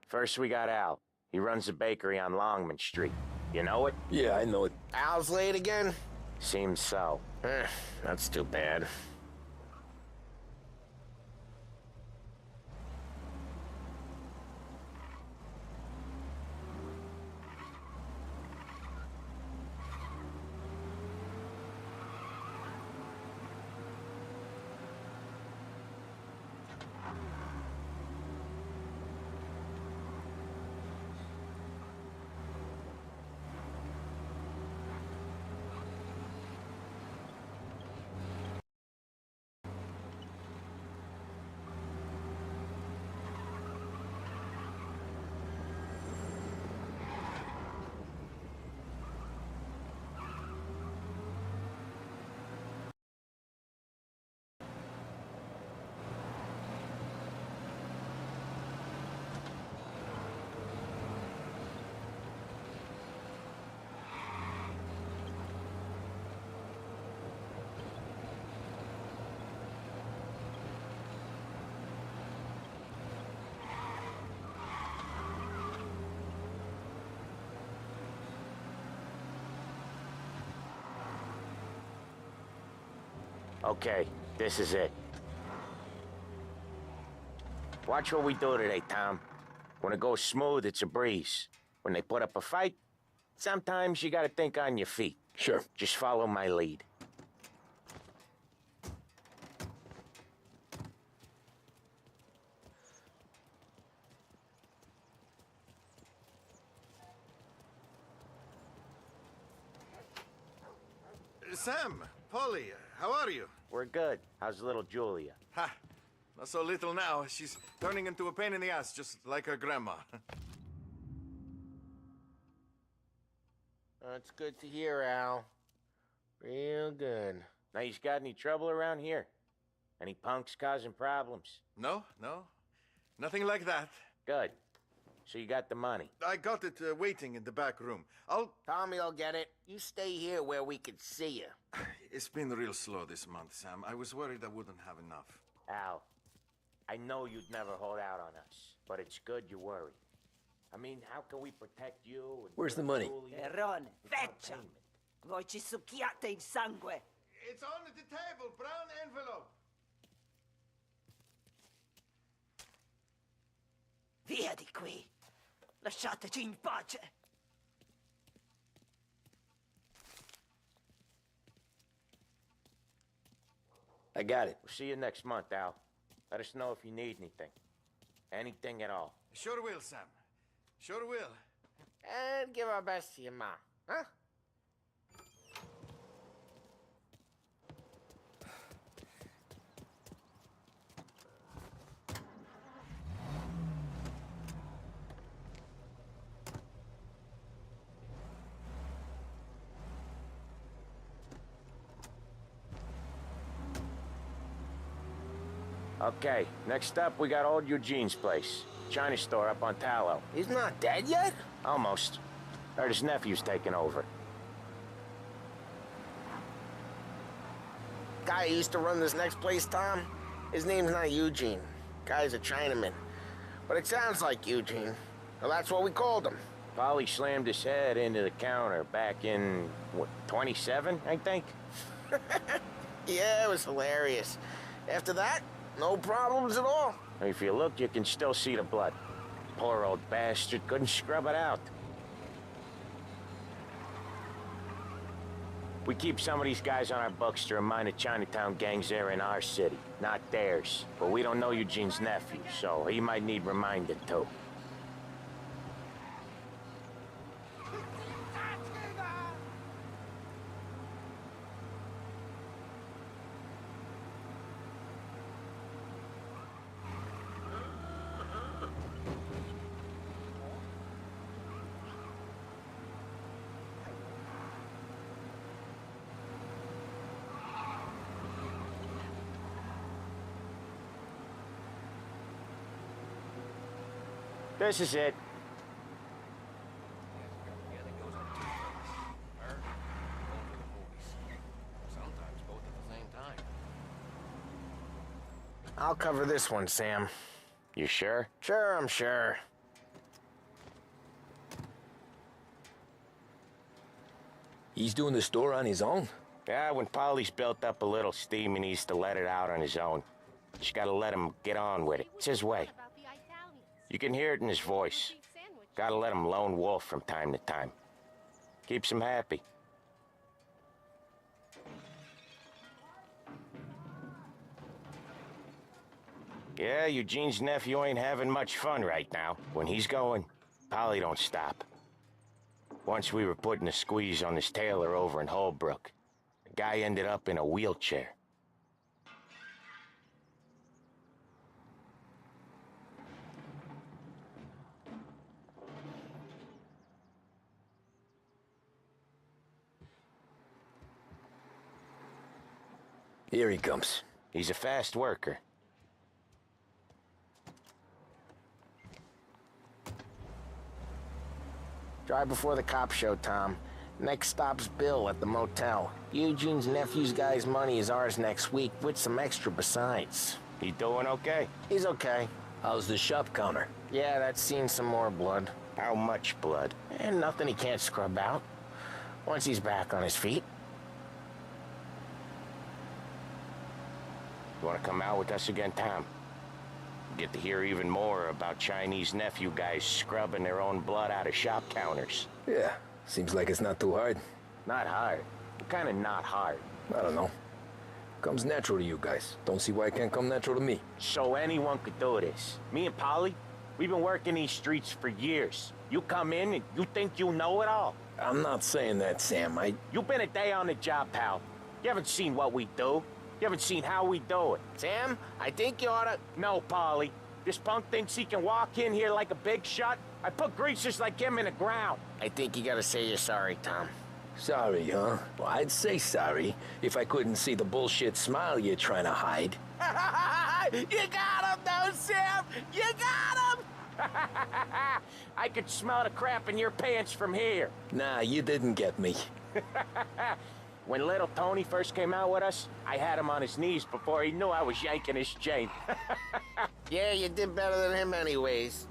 First we got Al. He runs a bakery on Longman Street. You know it? Yeah, I know it. Al's late again? Seems so. That's too bad. Okay, this is it. Watch what we do today, Tom. When it goes smooth, it's a breeze. When they put up a fight, sometimes you gotta think on your feet. Sure. Just follow my lead. Sam, Polly, how are you? We're good. How's little Julia? Ha! Not so little now. She's turning into a pain in the ass, just like her grandma. That's good to hear, Al. Real good. Now, you got any trouble around here? Any punks causing problems? No. Nothing like that. Good. So you got the money? I got it waiting in the back room. Tommy will get it. You stay here where we can see you. It's been real slow this month, Sam. I was worried I wouldn't have enough. Al, I know you'd never hold out on us, but it's good you worry. I mean, how can we protect you and... Where's the money? Perrone, feccia! Voi ci succhiate il sangue! It's on the table, brown envelope. Via di qui! Lasciateci in pace! I got it. We'll see you next month, Al. Let us know if you need anything. Anything at all. Sure will, Sam. Sure will. And give our best to your mom, huh? Okay, next up, we got old Eugene's place. China store up on Tallow. He's not dead yet? Almost. Heard his nephew's taking over. Guy who used to run this next place, Tom? His name's not Eugene. Guy's a Chinaman. But it sounds like Eugene. Well, that's what we called him. Polly slammed his head into the counter back in, what, 27, I think? Yeah, it was hilarious. After that, no problems at all. If you look, you can still see the blood. Poor old bastard couldn't scrub it out. We keep some of these guys on our books to remind the Chinatown gangs they're in our city, not theirs. But we don't know Eugene's nephew, so he might need reminding too. This is it. Sometimes both at the same time. I'll cover this one, Sam. You sure? Sure, I'm sure. He's doing the store on his own? Yeah, when Polly's built up a little steam, he needs to let it out on his own. Just gotta let him get on with it. It's his way. You can hear it in his voice. Gotta let him lone wolf from time to time. Keeps him happy. Yeah, Eugene's nephew ain't having much fun right now. When he's going, Polly don't stop. Once we were putting a squeeze on this tailor over in Holbrook. The guy ended up in a wheelchair. Here he comes. He's a fast worker. Drive before the cops show, Tom. Next stop's Bill at the motel. Eugene's nephew's guy's money is ours next week, with some extra besides. He doing okay? He's okay. How's the shop counter? Yeah, that's seen some more blood. How much blood? And nothing he can't scrub out. Once he's back on his feet. Want to come out with us again, Tom? Get to hear even more about Chinese nephew guys scrubbing their own blood out of shop counters. Yeah, seems like it's not too hard. Not hard. Kind of not hard. I don't know. Comes natural to you guys. Don't see why it can't come natural to me. So anyone could do this. Me and Polly, we've been working these streets for years. You come in and you think you know it all. I'm not saying that, Sam. You've been a day on the job, pal. You haven't seen what we do. You haven't seen how we do it. Sam, I think you oughta... No, Polly. This punk thinks he can walk in here like a big shot. I put greasers like him in the ground. I think you gotta say you're sorry, Tom. Sorry, huh? Well, I'd say sorry if I couldn't see the bullshit smile you're trying to hide. You got him, though, Sam! You got him! I could smell the crap in your pants from here. Nah, you didn't get me. When little Tony first came out with us, I had him on his knees before he knew I was yanking his chain. Yeah, you did better than him anyways.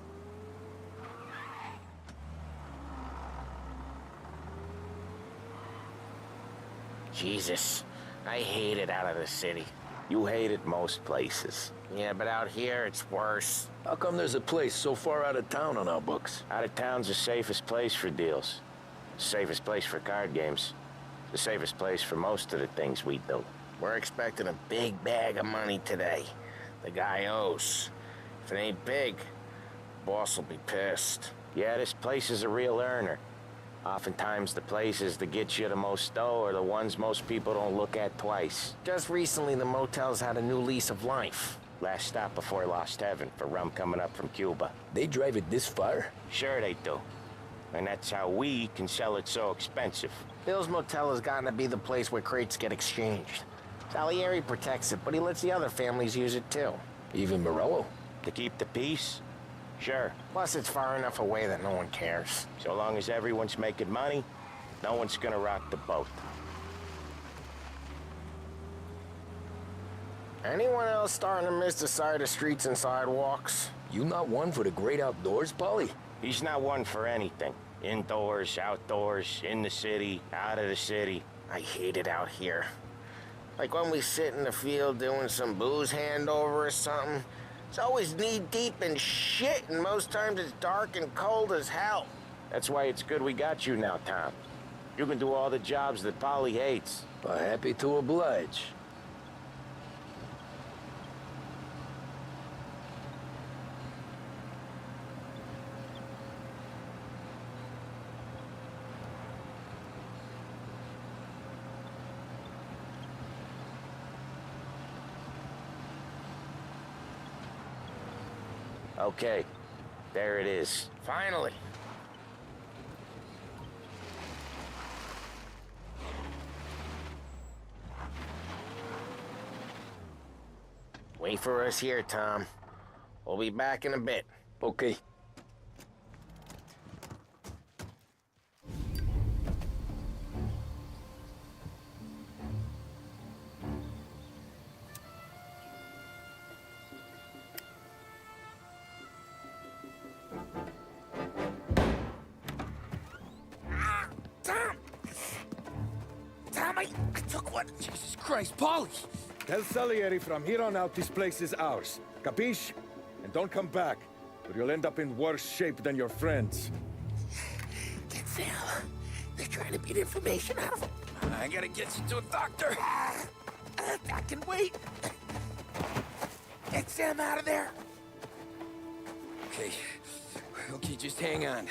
Jesus, I hate it out of the city. You hate it most places. Yeah, but out here, it's worse. How come there's a place so far out of town on our books? Out of town's the safest place for deals. Safest place for card games. The safest place for most of the things we do. We're expecting a big bag of money today. The guy owes. If it ain't big, boss will be pissed. Yeah, this place is a real earner. Oftentimes the places that get you the most dough are the ones most people don't look at twice. Just recently, the motel's had a new lease of life. Last stop before Lost Heaven for rum coming up from Cuba. They drive it this far? Sure they do. And that's how we can sell it so expensive. Bill's Motel has gotten to be the place where crates get exchanged. Salieri protects it, but he lets the other families use it too. Even Morello? To keep the peace? Sure. Plus, it's far enough away that no one cares. So long as everyone's making money, no one's gonna rock the boat. Anyone else starting to miss the side of streets and sidewalks? You not one for the great outdoors, Polly? He's not one for anything. Indoors, outdoors, in the city, out of the city. I hate it out here. Like when we sit in the field doing some booze handover or something, it's always knee-deep in shit, and most times it's dark and cold as hell. That's why it's good we got you now, Tom. You can do all the jobs that Polly hates. Well, happy to oblige. Okay, there it is. Finally. Wait for us here, Tom. We'll be back in a bit. Okay. I took one. Jesus Christ, Polly! Tell Salieri from here on out this place is ours. Capiche? And don't come back, or you'll end up in worse shape than your friends. Get Sam. They're trying to beat information out of him. I gotta get you to a doctor. I can wait. Get Sam out of there. Okay. Okay, just hang on.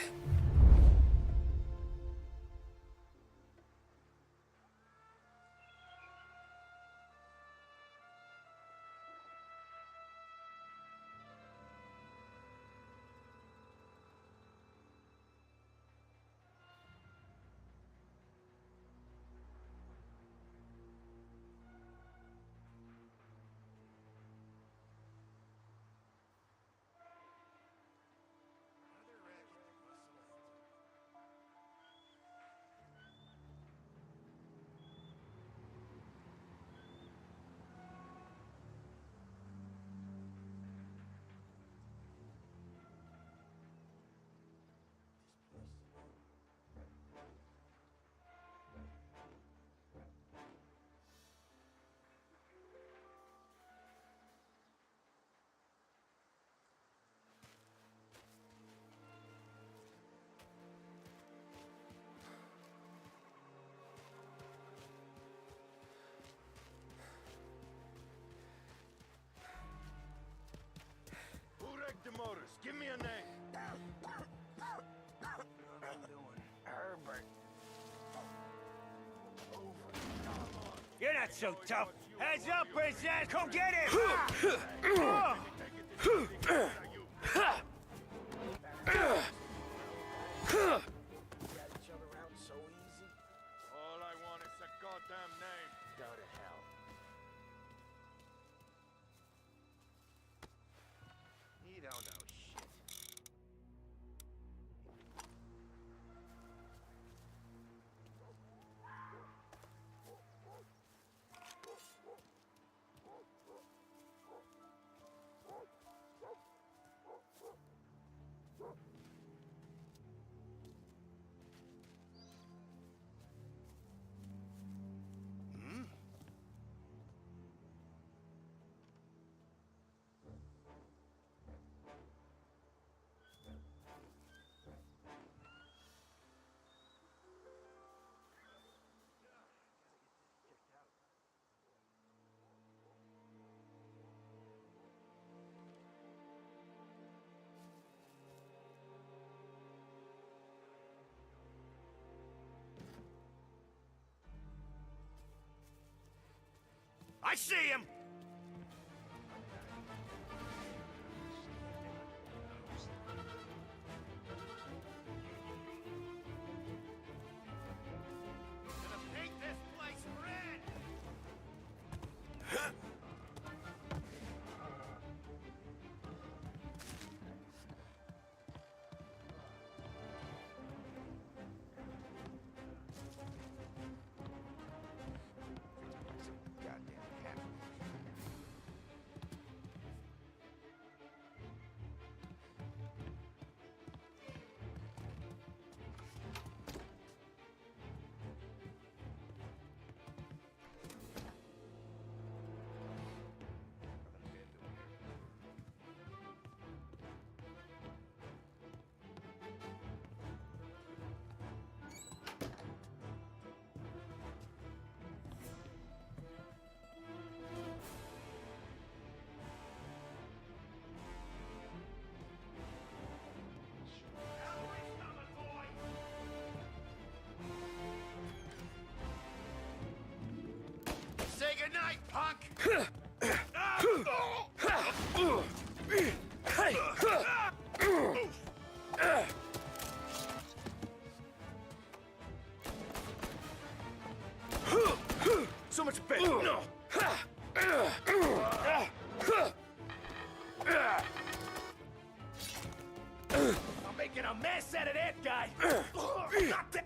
me a name. Herbert. You're not so tough. Heads up, princess! Come get him! All I want is a goddamn name. Go to hell. You don't know shit. I see him! Gonna paint this place red! Goddamn cat. Say goodnight, punk! So much better. No. I'm making a mess out of that guy. Not that.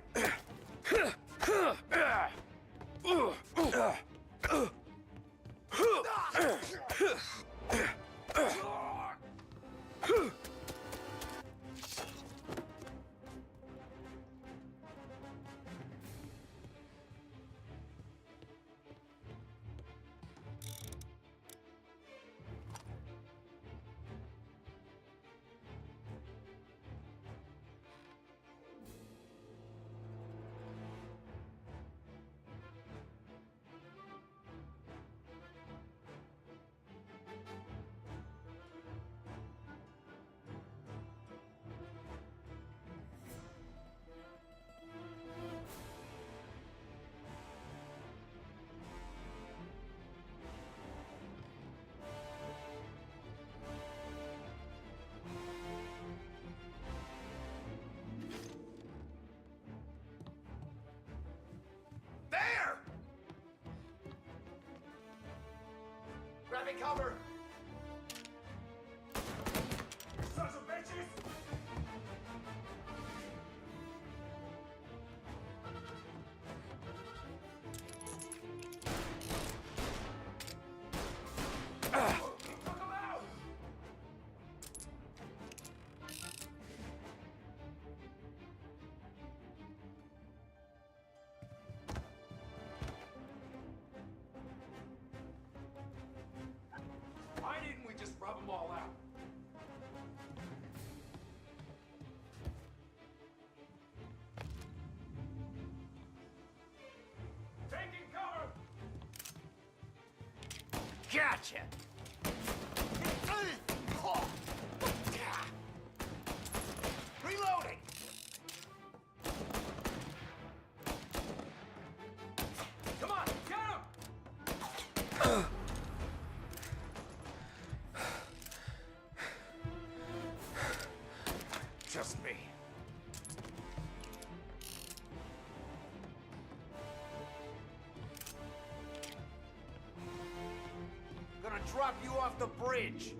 There! Grabbing cover! Sons of bitches! Took him out! Why didn't we just rub them all out? Taking cover! Gotcha. off the bridge!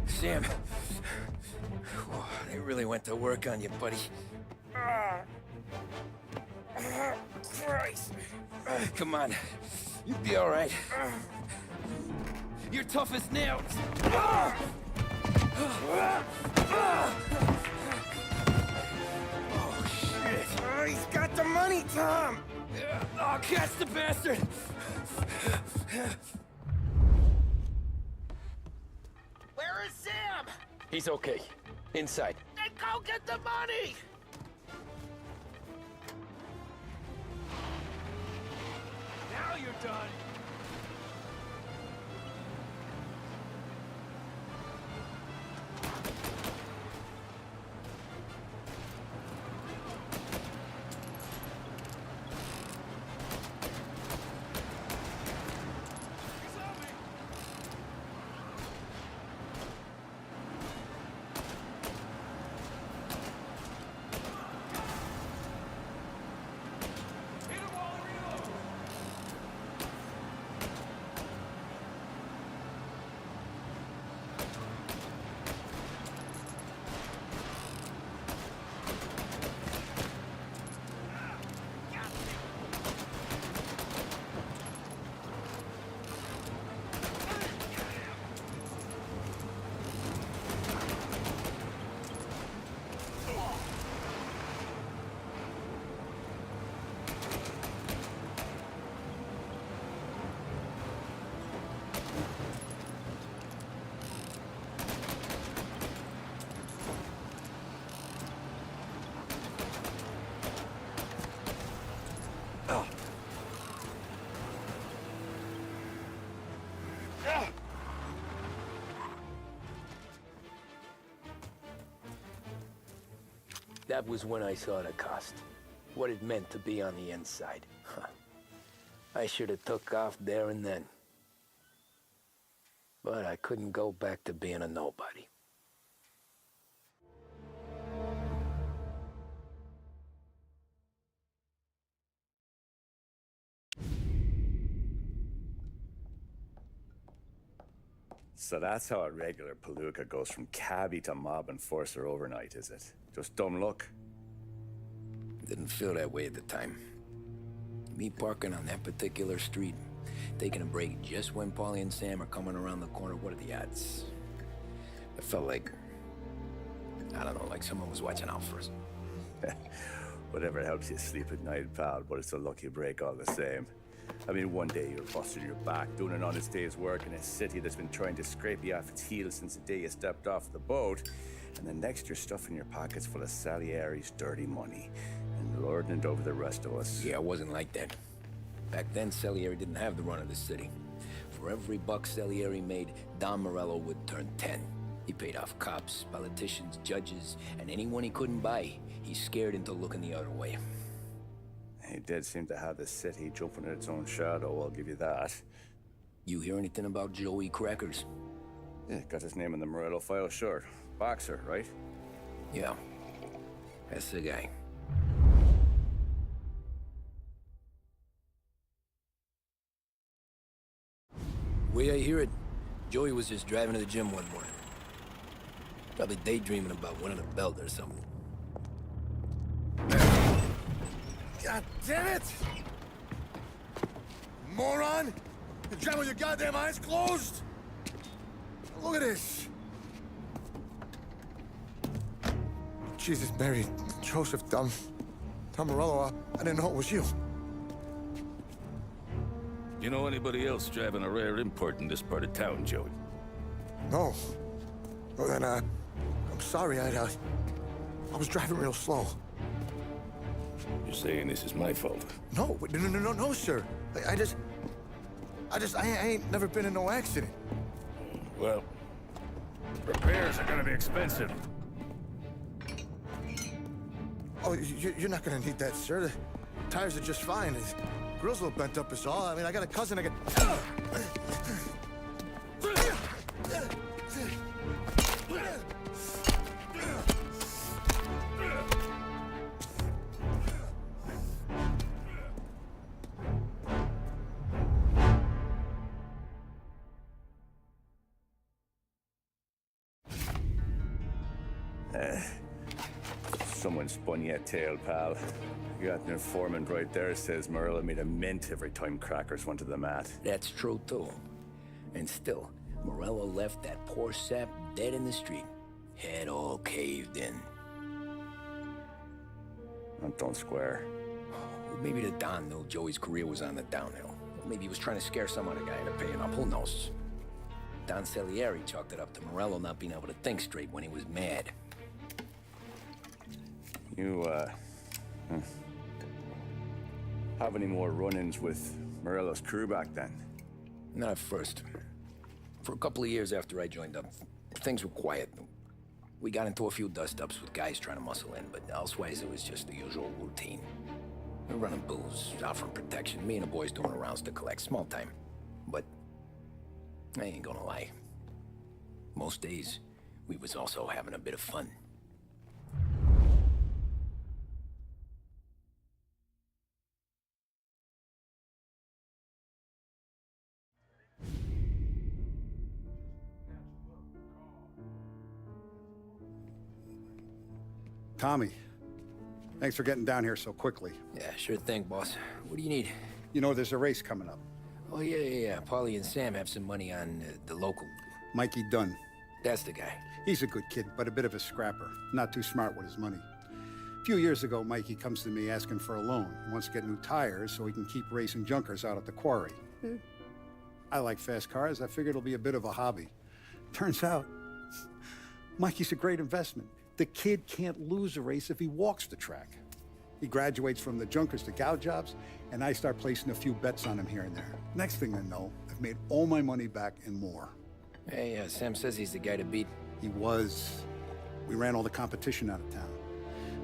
Sam, they really went to work on you, buddy. Christ. Come on, you'll be all right. You're tough as nails. Oh, shit. He's got the money, Tom! Oh, catch the bastard! Where is Sam? He's okay. Inside. Then go get the money! Now you're done. That was when I saw the cost. What it meant to be on the inside. Huh. I should have took off there and then. But I couldn't go back to being a nobody. So that's how a regular palooka goes from cabbie to mob enforcer overnight, is it? Just dumb luck? Didn't feel that way at the time. Me parking on that particular street, taking a break just when Paulie and Sam are coming around the corner, what are the odds? I felt like, I don't know, like someone was watching out for us. Whatever helps you sleep at night, pal, but it's a lucky break all the same. I mean, one day you're busting your back, doing an honest day's work in a city that's been trying to scrape you off its heels since the day you stepped off the boat, and the next you're stuffing your pockets full of Salieri's dirty money and lording it over the rest of us. Yeah, it wasn't like that. Back then, Salieri didn't have the run of the city. For every buck Salieri made, Don Morello would turn 10. He paid off cops, politicians, judges, and anyone he couldn't buy, he scared into looking the other way. He did seem to have the city jumping at its own shadow, I'll give you that. You hear anything about Joey Crackers? Yeah, got his name in the Morello file, sure. Boxer, right? Yeah, that's the guy. Way I hear it, Joey was just driving to the gym one morning. Probably daydreaming about winning a belt or something. God damn it! Moron! You're driving with your goddamn eyes closed? Look at this! Jesus, Mary, Joseph, Tom Morello, I didn't know it was you. You know anybody else driving a rare import in this part of town, Joey? No. Well then, I'm sorry, I was driving real slow. You're saying this is my fault? No, no, sir. I ain't never been in no accident. Well, repairs are gonna be expensive. Oh, you're not gonna need that, sir. The tires are just fine. The grill's a little bent up is all. I mean, I got a cousin I can... haven't spun yet, tail, pal. You got an informant right there says Morello made a mint every time crackers went to the mat. That's true, too. And still, Morello left that poor sap dead in the street. Head all caved in. That don't square. Maybe the Don knew Joey's career was on the downhill. Maybe he was trying to scare some other guy into paying up. Who knows? Don Salieri chalked it up to Morello not being able to think straight when he was mad. You, have any more run-ins with Morello's crew back then? Not at first. For a couple of years after I joined up, things were quiet. We got into a few dust-ups with guys trying to muscle in, but elsewise it was just the usual routine. We're running booze, offering protection, me and the boys doing the rounds to collect, small time. But I ain't gonna lie. Most days, we was also having a bit of fun. Tommy, thanks for getting down here so quickly. Yeah, sure thing, boss. What do you need? You know, there's a race coming up. Oh, yeah. Paulie and Sam have some money on the local. Mikey Dunn. That's the guy. He's a good kid, but a bit of a scrapper. Not too smart with his money. A few years ago, Mikey comes to me asking for a loan. He wants to get new tires so he can keep racing junkers out at the quarry. I like fast cars. I figured it'll be a bit of a hobby. Turns out, Mikey's a great investment. The kid can't lose a race if he walks the track. He graduates from the junkers to gal jobs, and I start placing a few bets on him here and there. Next thing I know, I've made all my money back and more. Hey, Sam says he's the guy to beat. He was. We ran all the competition out of town.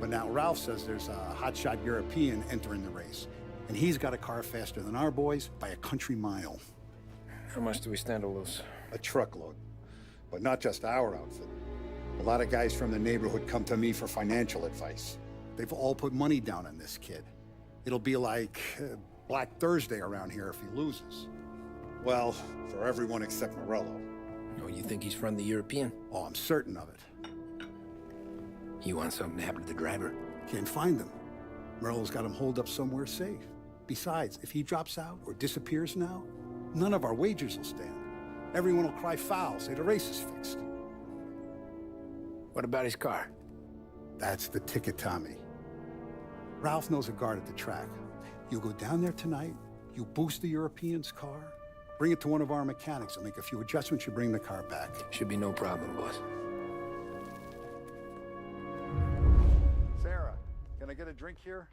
But now Ralph says there's a hotshot European entering the race, and he's got a car faster than our boys by a country mile. How much do we stand to lose? A truckload. But not just our outfit. A lot of guys from the neighborhood come to me for financial advice. They've all put money down on this kid. It'll be like Black Thursday around here if he loses. Well, for everyone except Morello. Oh, you think he's from the European? Oh, I'm certain of it. You want something to happen to the driver? Can't find him. Morello's got him holed up somewhere safe. Besides, if he drops out or disappears now, none of our wagers will stand. Everyone will cry foul, say the race is fixed. What about his car? That's the ticket, Tommy. Ralph knows a guard at the track. You go down there tonight, you boost the European's car, bring it to one of our mechanics, and make a few adjustments, you bring the car back. Should be no problem, boss. Sarah, can I get a drink here?